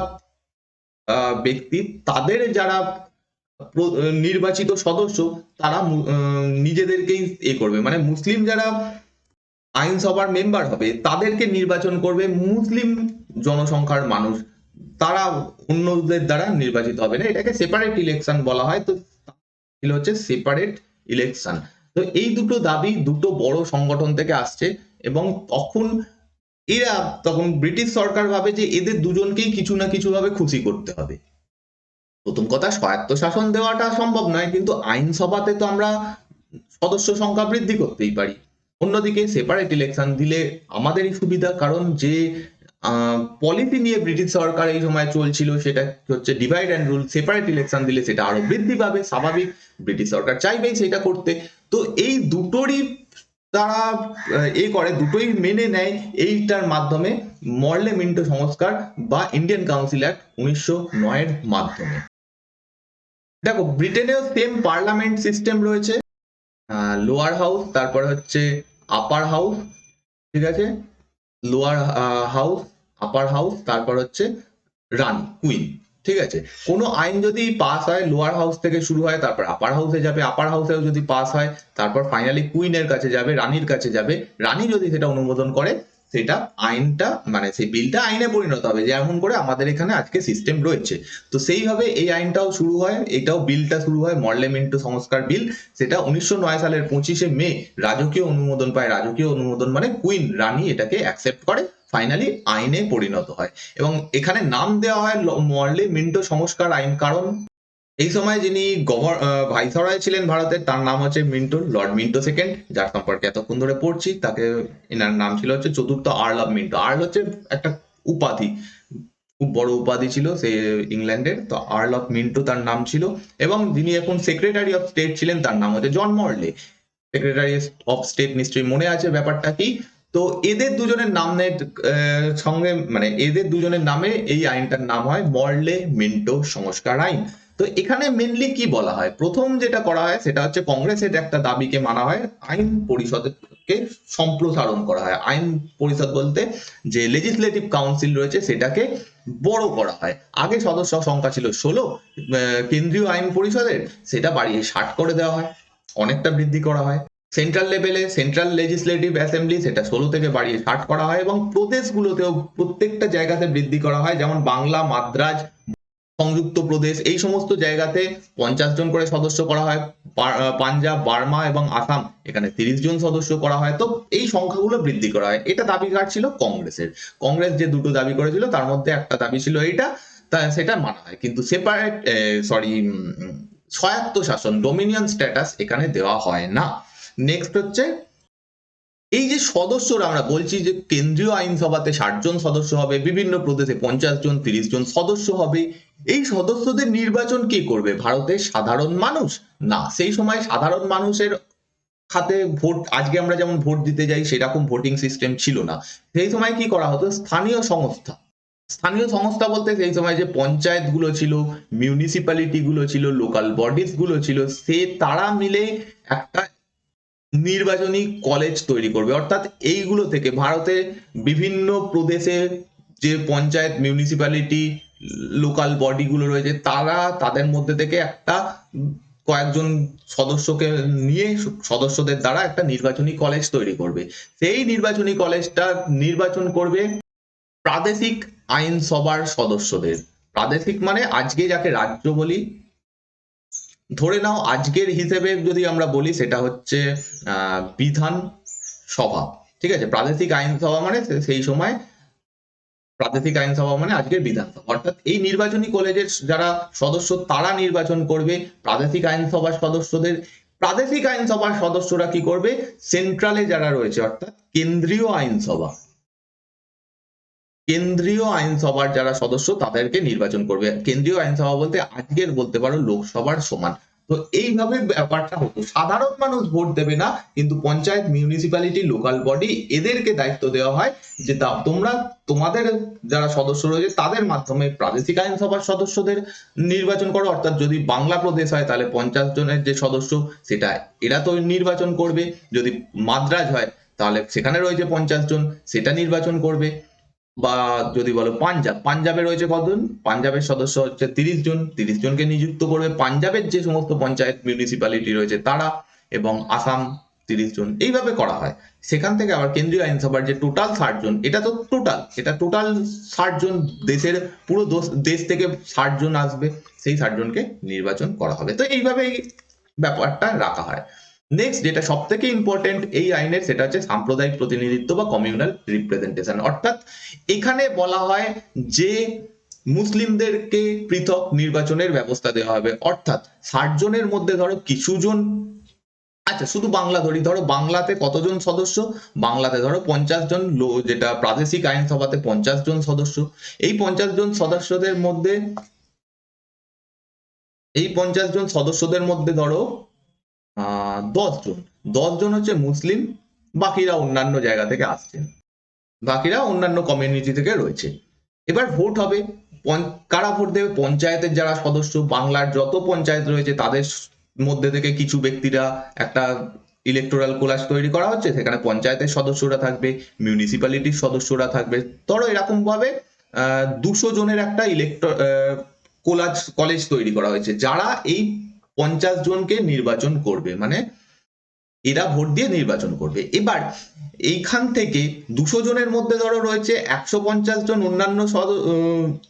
ব্যক্তি, তাদের যারা নির্বাচিত সদস্য, তারা নিজেদেরকেই করবে, মানে মুসলিম যারা আইনসভার মেম্বার হবে তাদেরকে নির্বাচন করবে মুসলিম জনসংখ্যার মানুষ, তারা অন্যদের দ্বারা নির্বাচিত হবে না। এটাকে সেপারেট ইলেকশন বলা হয়। তো হচ্ছে সেপারেট ইলেকশন। তো এই দুটো দাবি দুটো বড় সংগঠন থেকে আসছে, এবং তখন এরা তখন ব্রিটিশ সরকার ভাবে যে এদের দুজনকেই কিছু না কিছু ভাবে খুশি করতে হবে। প্রথম কথা, স্বায়ত্ত শাসন দেওয়াটা সম্ভব নয়, কিন্তু আইনসভাতে তো আমরা সদস্য সংখ্যা বৃদ্ধি করতেই পারি। অন্যদিকে সেপারেট ইলেকশন দিলে আমাদেরই সুবিধা, কারণ যে পলিসি নিয়ে ব্রিটিশ সরকার এই সময় চলছিল সেটা হচ্ছে divide and rule. Separate election দিলে সেটা আরো বৃদ্ধি পাবে, স্বাভাবিক, ব্রিটিশ সরকার চাইবেই সেটা করতে। তো এই দুটোরই তারা করে, দুটোই মেনে নেয় এইটার মাধ্যমে, মরলে মিন্টো সংস্কার বা ইন্ডিয়ান কাউন্সিল অ্যাক্ট 1909 এর মাধ্যমে। দেখো, ব্রিটেনেও সেম পার্লামেন্ট সিস্টেম রয়েছে, লোয়ার হাউস, তারপরে হচ্ছে আপার হাউস, ঠিক আছে, লোয়ার হাউস, আপার হাউস, তারপর হচ্ছে রানী, কুইন, ঠিক আছে। কোনো আইন যদি পাস হয় লোয়ার হাউস থেকে শুরু হয়, তারপর আপার হাউসে যাবে, আপার হাউসেও যদি পাস হয় তারপর ফাইনালি কুইনের কাছে যাবে, রানীর কাছে যাবে। রানী যদি সেটা অনুমোদন করে, সেটা আইনটা মানে সেই বিলটা আইনে পরিণত হবে, যেমন করে আমাদের এখানে আজকে সিস্টেম রয়েছে। তো সেইভাবে এই আইনটাও শুরু হয়, এটাও বিলটা শুরু হয়, মরলে মিন্টো সংস্কার বিল। সেটা 1909 সালের 25শে মে রাজকীয় অনুমোদন পায়। রাজকীয় অনুমোদন মানে কুইন, রানী এটাকে অ্যাকসেপ্ট করে, ফাইনালি আইনে পরিণত হয়। এবং এখানে নাম দেওয়া হয় মরলে মিন্টো সংস্কার আইন, কারণ এই সময় যিনি ভাইসরয় ছিলেন ভারতের, তার নাম হচ্ছে মিন্টো, লর্ড মিন্টো সেকেন্ড, যার সম্পর্কে এতক্ষণ ধরে পড়ছি। তাকে, এনার নাম ছিল হচ্ছে চতুর্থ আর্ল অফ মিন্টো। আর্ল হচ্ছে একটা উপাধি, খুব বড় উপাধি ছিল সে ইংল্যান্ডের, তো আর্ল অফ মিন্টো তার নাম ছিল। এবং যিনি এখন সেক্রেটারি অফ স্টেট ছিলেন তার নাম হচ্ছে জন মরলে। সেক্রেটারি অফ স্টেট নিশ্চয়ই মনে আছে ব্যাপারটা কি। তো এদের দুজনের নামের সঙ্গে মানে এদের দুজনের নামে এই আইনটার নাম হয় মরলে মিন্টো সংস্কার আইন। তো এখানে মেনলি কি বলা হয়, প্রথম যেটা করা হয় সেটা হচ্ছে কংগ্রেসের একটা দাবিকে মানা হয়, আইন পরিষদকে সম্প্রসারণ করা হয়। আইন পরিষদ বলতে যে লেজিসলেটিভ কাউন্সিল রয়েছে সেটাকে বড় করা হয়। আগে সদস্য সংখ্যা ছিল 16 কেন্দ্রীয় আইন পরিষদের, সেটা বাড়িয়ে 60 করে দেওয়া হয়, অনেকটা বৃদ্ধি করা হয়। সেন্ট্রাল লেভেলে সেন্ট্রাল লেজিসলেটিভ অ্যাসেম্বলি, সেটা 16 থেকে বাড়িয়ে 60 করা হয়। এবং প্রদেশগুলোতেও প্রত্যেকটা জায়গাতে বৃদ্ধি করা হয়, যেমন বাংলা, মাদ্রাজ, সংযুক্ত প্রদেশ, এই সমস্ত জায়গাতে 50 জন করে সদস্য করা হয়। পাঞ্জাব, বার্মা এবং আসাম, এখানে 30 জন সদস্য করা হয়। তো এই সংখ্যাগুলো বৃদ্ধি করা হয়। এটা দাবিকার ছিল কংগ্রেসের। কংগ্রেস যে দুটো দাবি করেছিল তার মধ্যে একটা দাবি ছিল এইটা, সেটা মানা হয়। কিন্তু সেপারেট স্বায়ত্ত শাসন, ডোমিনিয়ন স্ট্যাটাস এখানে দেওয়া হয় না। নেক্সট হচ্ছে এই যে সদস্যরা, আমরা বলছি যে কেন্দ্রীয় আইনসভাতে 60 জন সদস্য হবে, বিভিন্ন প্রদেশে 50 জন, 30 জন সদস্য হবে। এই সদস্যদের নির্বাচন কে করবে? ভারতের সাধারণ মানুষ? না, সেই সময় সাধারণ মানুষের হাতে ভোট, আজকে আমরা যেমন ভোট দিতে যাই সেরকম ভোটিং সিস্টেম ছিল না। সেই সময় কি করা হতো, স্থানীয় সংস্থা, স্থানীয় সংস্থা বলতে সেই সময় যে পঞ্চায়েত গুলো ছিল, মিউনিসিপ্যালিটি গুলো ছিল, লোকাল বডিজ গুলো ছিল, তারা মিলে একটা নির্বাচনী কলেজ তৈরি করবে। অর্থাৎ এইগুলো থেকে ভারতে বিভিন্ন প্রদেশে যে পঞ্চায়েত, মিউনিসিপ্যালিটি, লোকাল বডি গুলো রয়েছে, তারা তাদের মধ্যে থেকে একটা কয়েকজন সদস্যকে নিয়ে সদস্যদের দ্বারা একটা নির্বাচনী কলেজ তৈরি করবে। সেই নির্বাচনী কলেজটা নির্বাচন করবে প্রাদেশিক আইনসভার সদস্যদের। প্রাদেশিক মানে আজকে যাকে রাজ্য বলি, ধরে নাও আজকের হিসেবে যদি আমরা বলি সেটা হচ্ছে বিধান সভা, ঠিক আছে। প্রাদেশিক আইনসভা মানে সেই সময় প্রাদেশিক আইনসভা মানে আজকের বিধানসভা। অর্থাৎ এই নির্বাচনী কলেজের যারা সদস্য তারা নির্বাচন করবে প্রাদেশিক আইনসভার সদস্যদের। প্রাদেশিক আইনসভার সদস্যরা কি করবে, সেন্ট্রালে যারা রয়েছে অর্থাৎ কেন্দ্রীয় আইনসভা, কেন্দ্রীয় আইনসভার যারা সদস্য তাদেরকে নির্বাচন করবে। কেন্দ্রীয় আইনসভা বলতে আজকের বলতে পারো লোকসভার সমান। তো এইভাবে ব্যাপারটা হতো, সাধারণ মানুষ ভোট দেবে না, কিন্তু পঞ্চায়েত, মিউনিসিপ্যালিটি, লোকাল বডি এদেরকে দায়িত্ব দেওয়া হয় যে তোমরা তোমাদের যারা সদস্য রয়েছে তাদের মাধ্যমে প্রাদেশিক আইনসভার সদস্যদের নির্বাচন করো। অর্থাৎ যদি বাংলা প্রদেশ হয় তাহলে 50 জনের যে সদস্য সেটা এরা তো নির্বাচন করবে। যদি মাদ্রাজ হয় তাহলে সেখানে রয়েছে 50 জন, সেটা নির্বাচন করবে। বা যদি বলো পাঞ্জাব, পাঞ্জাবে রয়েছে কতজন, পাঞ্জাবের সদস্য হচ্ছে 30 জন, 30 জনকে নিযুক্ত করবে পাঞ্জাবের যে সমস্ত পঞ্চায়েত, মিউনিসিপ্যালিটি রয়েছে তারা। এবং আসাম 30 জন, এইভাবে করা হয়। সেখান থেকে আবার কেন্দ্রীয় আইনসভার যে টোটাল 60 জন, এটা টোটাল 60 জন, দেশের পুরো দেশ থেকে 60 জন আসবে, সেই 60 জনকে নির্বাচন করা হবে। তো এইভাবে ব্যাপারটা রাখা হয়। নেক্সট যেটা সব থেকে ইম্পর্টেন্ট এই আইনের, সেটা হচ্ছে সাম্প্রদায়িক প্রতিনিধিত্ব বা কমিউনাল রিপ্রেজেন্টেশন। অর্থাৎ এখানে বলা হয় যে মুসলিমদেরকে পৃথক নির্বাচনের ব্যবস্থা দেওয়া হবে। অর্থাৎ 60 জনের মধ্যে ধরো কিছু জন, আচ্ছা শুধু বাংলা ধরি, ধরো বাংলাতে কতজন সদস্য, বাংলাতে ধরো 50 জন, যেটা প্রাদেশিক আইনসভাতে 50 জন সদস্য। এই 50 জন সদস্যদের মধ্যে, এই 50 জন সদস্যদের মধ্যে ধরো 10 জন হচ্ছে মুসলিম, বাকিরা অন্যান্য জায়গা থেকে আসছেন, বাকিরা অন্যান্য কমিউনিটি থেকে রয়েছে। এবার ভোট হবে, কারা ভোট দেবে? পঞ্চায়েতের যারা সদস্য, বাংলার যত পঞ্চায়েত রয়েছে তাদের মধ্যে থেকে কিছু ব্যক্তিরা, একটা ইলেকটোরাল কোলাজ তৈরি করা হচ্ছে, সেখানে পঞ্চায়েতের সদস্যরা থাকবে, মিউনিসিপ্যালিটির সদস্যরা থাকবে। ধরো এরকম ভাবে 200 জনের একটা কলেজ তৈরি করা হয়েছে, যারা এই 50 জনকে নির্বাচন করবে, মানে এরা ভোট দিয়ে নির্বাচন করবে। এবার এইখান থেকে 200 জনের মধ্যে ধরো রয়েছে 150 জন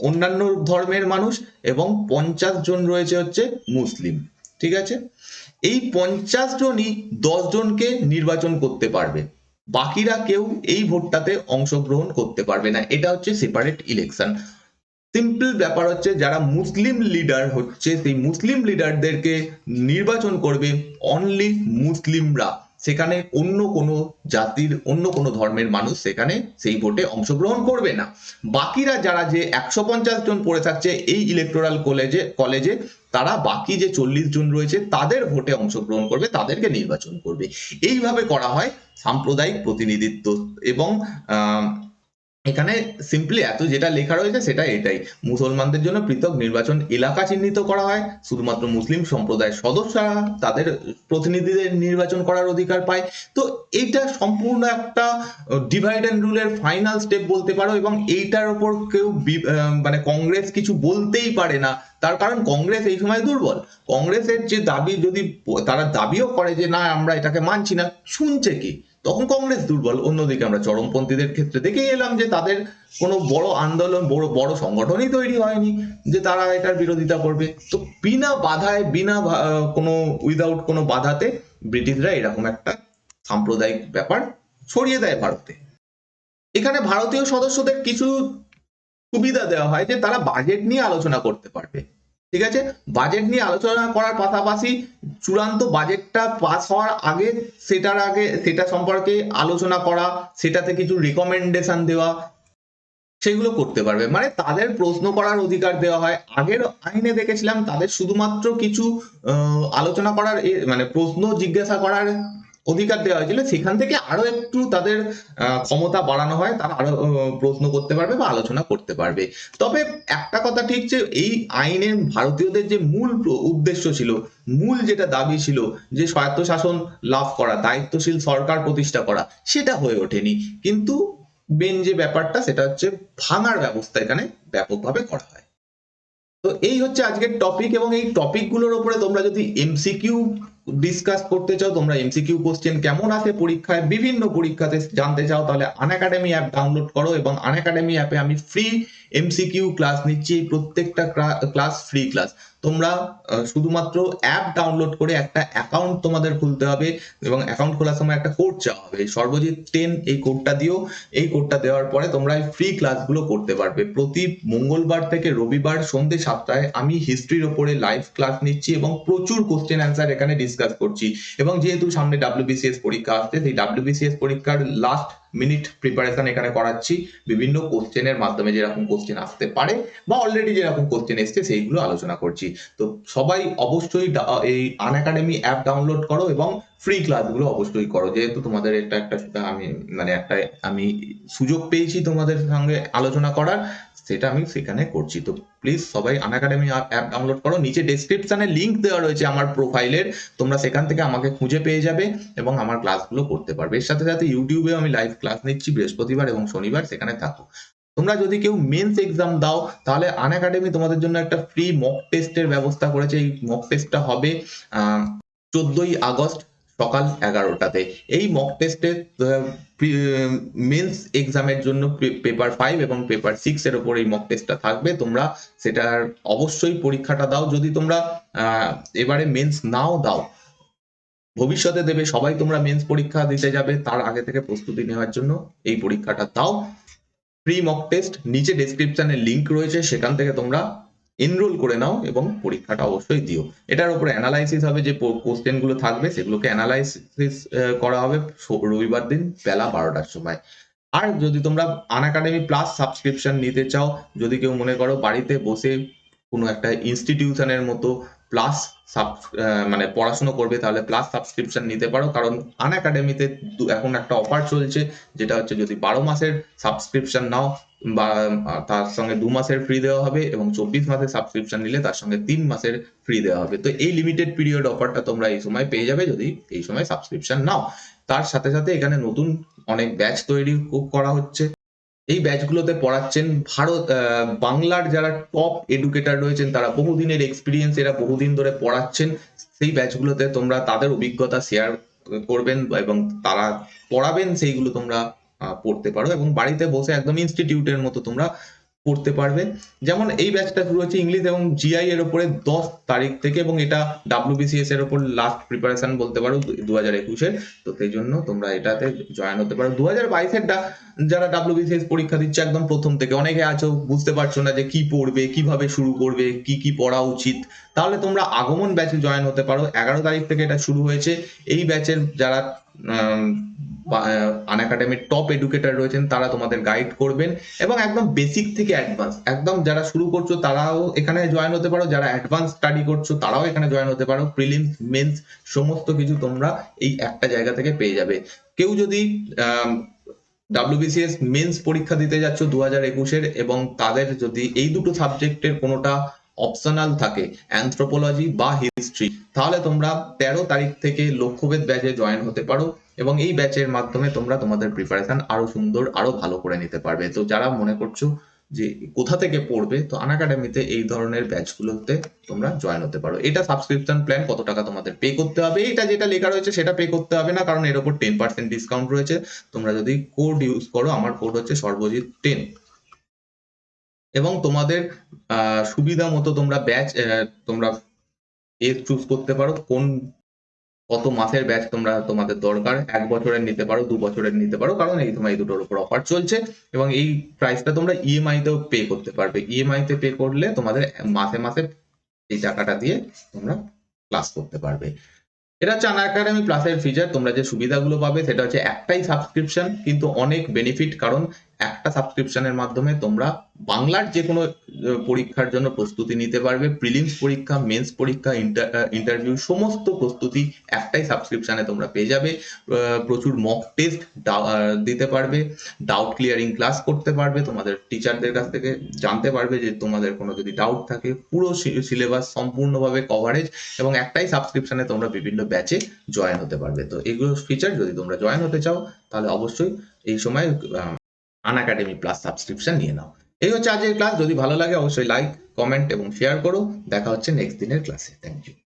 অন্যান্য ধর্মের মানুষ, এবং 50 জন রয়েছে হচ্ছে মুসলিম। ঠিক আছে, এই 50 জনই 10 জনকে নির্বাচন করতে পারবে, বাকিরা কেউ এই ভোটটাতে অংশগ্রহণ করতে পারবে না। এটা হচ্ছে সেপারেট ইলেকশন। সিম্পল ব্যাপার হচ্ছে, যারা মুসলিম লিডার হচ্ছে সেই মুসলিম লিডারদেরকে নির্বাচন করবে অনলি মুসলিমরা, সেখানে অন্য কোনো জাতির, অন্য কোনো ধর্মের মানুষ সেখানে সেই ভোটে অংশগ্রহণ করবে না। বাকিরা যারা, যে 150 জন পড়ে থাকছে এই ইলেকটোরাল কলেজে, তারা বাকি যে 40 জন রয়েছে তাদের ভোটে অংশগ্রহণ করবে, তাদেরকে নির্বাচন করবে। এইভাবে করা হয় সাম্প্রদায়িক প্রতিনিধিত্ব। এবং এখানে সিম্পলি এত যেটা লেখা রয়েছে সেটা এটাই, মুসলমানদের জন্য পৃথক নির্বাচন এলাকা চিহ্নিত করা হয়, শুধুমাত্র মুসলিম সম্প্রদায়ের সদস্যরা তাদের প্রতিনিধিদের নির্বাচন করার অধিকার পায়। তো এইটা সম্পূর্ণ একটা ডিভাইড অ্যান্ড রুলের ফাইনাল স্টেপ বলতে পারো, এবং এইটার উপর কেউ মানে কংগ্রেস কিছু বলতেই পারে না। তার কারণ কংগ্রেস এই সময় দুর্বল। কংগ্রেসের যে দাবি, যদি তারা দাবিও করে যে না আমরা এটাকে মানছি না, শুনছে কি? তখন কংগ্রেস দুর্বল। অন্যদিকে আমরা চরমপন্থীদের ক্ষেত্রে দেখেই এলাম যে তাদের কোনো বড় আন্দোলন, বড় সংগঠনই তৈরি হয়নি যে তারা এটার বিরোধিতা করবে। তো বিনা বাধায়, বিনা কোনো উইদাউট কোনো বাধাতে ব্রিটিশরা এরকম একটা সাম্প্রদায়িক ব্যাপার ছড়িয়ে দেয় ভারতে। এখানে ভারতীয় সদস্যদের কিছু সুবিধা দেওয়া হয়, যে তারা বাজেট নিয়ে আলোচনা করতে পারবে। ঠিক আছে, বাজেট নিয়ে আলোচনা করার পাশাপাশি চূড়ান্ত বাজেটটা পাস হওয়ার আগে সেটা সম্পর্কে আলোচনা করা, সেটাতে কিছু রিকমেন্ডেশন দেওয়া, সেগুলো করতে পারবে। মানে তাদের প্রশ্ন করার অধিকার দেওয়া হয়। আগের আইনে দেখেছিলাম তাদের শুধুমাত্র কিছু আলোচনা করার, মানে প্রশ্ন জিজ্ঞাসা করার অধিকার দেওয়া হয়েছিল, সেখান থেকে আরো একটু তাদের ক্ষমতা বাড়ানো হয়, তারা আরো প্রশ্ন করতে পারবে বা আলোচনা করতে পারবে। তবে একটা কথা ঠিক, যে এই আইনের ভারতীয়দের যে মূল উদ্দেশ্য ছিল, মূল যেটা দাবি ছিল, যে স্বায়ত্তশাসন লাভ করা, দায়িত্বশীল সরকার প্রতিষ্ঠা করা, সেটা হয়ে ওঠেনি। কিন্তু মেন যে ব্যাপারটা সেটা হচ্ছে ভাঙার ব্যবস্থা এখানে ব্যাপকভাবে করা হয়। তো এই হচ্ছে আজকের টপিক, এবং এই টপিকগুলোর উপরে তোমরা যদি এমসিকিউ ডিসকাস করতে চাও, তোমরা এমসিকিউ কোশ্চেন কেমন আসে পরীক্ষায়, বিভিন্ন পরীক্ষাতে জানতে চাও, তাহলে আনএকাডেমি অ্যাপ ডাউনলোড করো। এবং আনএকাডেমি অ্যাপে আমি ফ্রি এমসিকিউ ক্লাস নিচ্ছি, প্রত্যেকটা ক্লাস ফ্রি ক্লাস। তোমরা শুধুমাত্র অ্যাপ ডাউনলোড করে একটা অ্যাকাউন্ট তোমাদের খুলতে হবে, এবং অ্যাকাউন্ট খোলার সময় একটা কোড চাওয়া হবে, সর্বজিৎ 10, এই কোডটা দিও। এই কোডটা দেওয়ার পরে তোমরা এই ফ্রি ক্লাসগুলো করতে পারবে। প্রতি মঙ্গলবার থেকে রবিবার সন্ধ্যে 7টায় আমি হিস্ট্রির ওপরে লাইভ ক্লাস নিচ্ছি, এবং প্রচুর কোশ্চেন অ্যান্সার এখানে ডিসকাস করছি। এবং যেহেতু সামনে WBCS পরীক্ষা আসছে, সেই WBCS পরীক্ষার লাস্ট মিনিট প্রিপারেশন এখানে করাচ্ছি বিভিন্ন কোশ্চেনের মাধ্যমে, যেরকম কোশ্চেন আসতে পারে বা অলরেডি যেরকম কোশ্চেন এসছে সেইগুলো আলোচনা করছি। তো সবাই অবশ্যই এই আনএকাডেমি অ্যাপ ডাউনলোড করো এবং ফ্রি ক্লাসগুলো অবশ্যই করো, যেহেতু তোমাদের একটা আমি মানে একটা আমি সুযোগ পেয়েছি তোমাদের সঙ্গে আলোচনা করার, সেটা আমি সেখানে করছি। তো প্লিজ সবাই আনএকাডেমি অ্যাপ ডাউনলোড করো। নিচে ডেসক্রিপশনে লিংক দেওয়া রয়েছে আমার প্রোফাইলের, তোমরা সেখান থেকে আমাকে খুঁজে পেয়ে যাবে এবং আমার ক্লাসগুলো করতে পারবে। এর সাথে সাথে ইউটিউবে আমি লাইভ ক্লাস নিচ্ছি বৃহস্পতিবার এবং শনিবার, সেখানে থাকো। তোমরা যদি কেউ মেন্স এক্সাম দাও, তাহলে আনএকাডেমি তোমাদের জন্য একটা ফ্রি মক টেস্টের ব্যবস্থা করেছে। এই মক টেস্টটা হবে 14ই আগস্ট সকাল 11টাতে। এই মক টেস্টে মেন্স এক্সামের জন্য পেপার 5 এবং পেপার 6 এর উপর এই মক টেস্টটা থাকবে। তোমরা সেটার অবশ্যই পরীক্ষাটা দাও। যদি তোমরা এবারে মেন্স নাও দাও, ভবিষ্যতে দেবে, সবাই তোমরা মেন্স পরীক্ষা দিতে যাবে, তার আগে থেকে প্রস্তুতি নেওয়ার জন্য এই পরীক্ষাটা দাও। ফ্রি মক টেস্ট, নিচে ডেসক্রিপশনে লিংক রয়েছে, সেখান থেকে তোমরা এনরোল করে নাও এবং পরীক্ষাটা অবশ্যই দিও। এটার উপরে অ্যানালাইসিস হবে, যে কোশ্চেন গুলো থাকবে সেগুলোকে অ্যানালাইসিস করা হবে রবিবার দিন বেলা 12টার সময়। আর যদি তোমরা আনএকাডেমি প্লাস সাবস্ক্রিপশন নিতে চাও, যদি কেউ মনে করো বাড়িতে বসে কোনো একটা ইনস্টিটিউশনের মতো প্লাস মানে পড়াশোনা করবে, তাহলে প্লাস সাবস্ক্রিপশন নিতে পারো। কারণ আনএকাডেমিতে এখন একটা অফার চলছে, যেটা হচ্ছে যদি 12 মাসের সাবস্ক্রিপশন নাও বা তার সঙ্গে 2 মাসের ফ্রি দেওয়া হবে, এবং 24 মাসের সাবস্ক্রিপশন নিলে তার সঙ্গে 3 মাসের ফ্রি দেওয়া হবে। তো এই লিমিটেড পিরিয়ড অফারটা তোমরা এই সময় পেয়ে যাবে যদি এই সময় সাবস্ক্রিপশন নাও। তার সাথে সাথে এখানে নতুন অনেক ব্যাচ তৈরি করা হচ্ছে। এই ব্যাচগুলোতে পড়াচ্ছেন বাংলার যারা টপ এডুকেটর রয়েছেন, তারা বহুদিনের এক্সপিরিয়েন্স, এরা বহুদিন ধরে পড়াচ্ছেন। সেই ব্যাচগুলোতে তোমরা তাদের অভিজ্ঞতা শেয়ার করবেন এবং তারা পড়াবেন, সেইগুলো তোমরা পড়তে পারো এবং বাড়িতে বসে একদম ইনস্টিটিউটের মতো তোমরা পড়তে পারবে। যেমন এই ব্যাচটা শুরু হচ্ছে ইংলিশ এবং জিআই এর উপরে 10 তারিখ থেকে, এবং এটা WBCS এর উপর লাস্ট প্রিপারেশন বলতে পারো 2021-এর। তো সেই জন্য তোমরা এটাতে জয়েন হতে পারো। 2022-এর যারা WBCS পরীক্ষা দিচ্ছে একদম প্রথম থেকে, অনেকে আছো বুঝতে পারছো না যে কি পড়বে, কিভাবে শুরু করবে, কি কি পড়া উচিত, তাহলে তোমরা আগমন ব্যাচে জয়েন হতে পারো। 11 তারিখ থেকে এটা শুরু হয়েছে। এই ব্যাচের যারা আনএকাডেমির টপ এডুকেটর রয়েছেন তারা তোমাদের গাইড করবেন, এবং একদম বেসিক থেকে অ্যাডভান্স, একদম যারা শুরু করছো তারাও এখানে জয়েন হতে পারো, যারা অ্যাডভান্স স্টাডি করছো তারাও এখানে জয়েন হতে পারো। প্রিলিমস, মেন্স সমস্ত কিছু তোমরা এই একটা জায়গা থেকে পেয়ে যাবে। কেউ যদি WBCS মেন্স পরীক্ষা দিতে যাচ্ছ 2021-এর, এবং তাদের যদি এই দুটো সাবজেক্টের কোনোটা অপশনাল থাকে, অ্যানথ্রোপোলজি বা হিস্ট্রি, তাহলে তোমরা 13 তারিখ থেকে লক্ষ্যভেদ ব্যাচে জয়েন হতে পারো, এবং এই ব্যাচের মাধ্যমে তোমরা তোমাদের প্রিপারেশন আরো সুন্দর, আরো ভালো করে নিতে পারবে। তো যারা মনে করছো যে কোথা থেকে পড়বে, তো আনএকাডেমিতে এই ধরনের ব্যাচগুলোতে তোমরা জয়েন হতে পারো। এটা সাবস্ক্রিপশন প্ল্যান, কত টাকা তোমাদের পে করতে হবে, এটা যেটা লেখা রয়েছে সেটা পে করতে হবে না, কারণ এর উপর 10% ডিসকাউন্ট রয়েছে। তোমরা যদি কোড ইউজ করো, আমার কোড হচ্ছে সর্বজিৎ 10, এবং তোমাদের সুবিধা মতো তোমরা ব্যাচ তোমরা চুজ করতে পারো কত মাসের ব্যাচ তোমাদের দরকার। 1 বছরের নিতে পারো, 2 বছরের নিতে পারো, কারণ এই সময় এই দুটোর উপর অফার চলছে, এবং এই প্রাইসটা তোমরা ইএমআই তেও পে করতে পারবে। ইএমআই তে পে করলে তোমাদের মাসে মাসে এই টাকাটা দিয়ে তোমরা ক্লাস করতে পারবে। এটা হচ্ছে আনএকাডেমি প্লাসের ফিচার। তোমরা যে সুবিধাগুলো পাবে সেটা হচ্ছে একটাই সাবস্ক্রিপশন, কিন্তু অনেক বেনিফিট, কারণ একটা সাবস্ক্রিপশনের মাধ্যমে তোমরা বাংলার যে কোনো পরীক্ষার জন্য প্রস্তুতি নিতে পারবে। প্রিলিমস পরীক্ষা, মেন্স পরীক্ষা, ইন্টারভিউ সমস্ত প্রস্তুতি একটাই সাবস্ক্রিপশনে তোমরা পেয়ে যাবে। প্রচুর মক টেস্ট দিতে পারবে, ডাউট ক্লিয়ারিং ক্লাস করতে পারবে, তোমাদের টিচারদের কাছ থেকে জানতে পারবে যে তোমাদের কোনো যদি ডাউট থাকে, পুরো সিলেবাস সম্পূর্ণভাবে কভারেজ, এবং একটাই সাবস্ক্রিপশনে তোমরা বিভিন্ন ব্যাচে জয়েন হতে পারবে। তো এগুলো ফিচার, যদি তোমরা জয়েন হতে চাও তাহলে অবশ্যই এই সময় আনএকাডেমি প্লাস সাবস্ক্রিপশন নিয়ে নাও। এই হচ্ছে আজকের ক্লাস। যদি ভালো লাগে অবশ্যই লাইক, কমেন্ট এবং শেয়ার করো। দেখা হচ্ছে নেক্সট দিনের ক্লাসে। Thank you.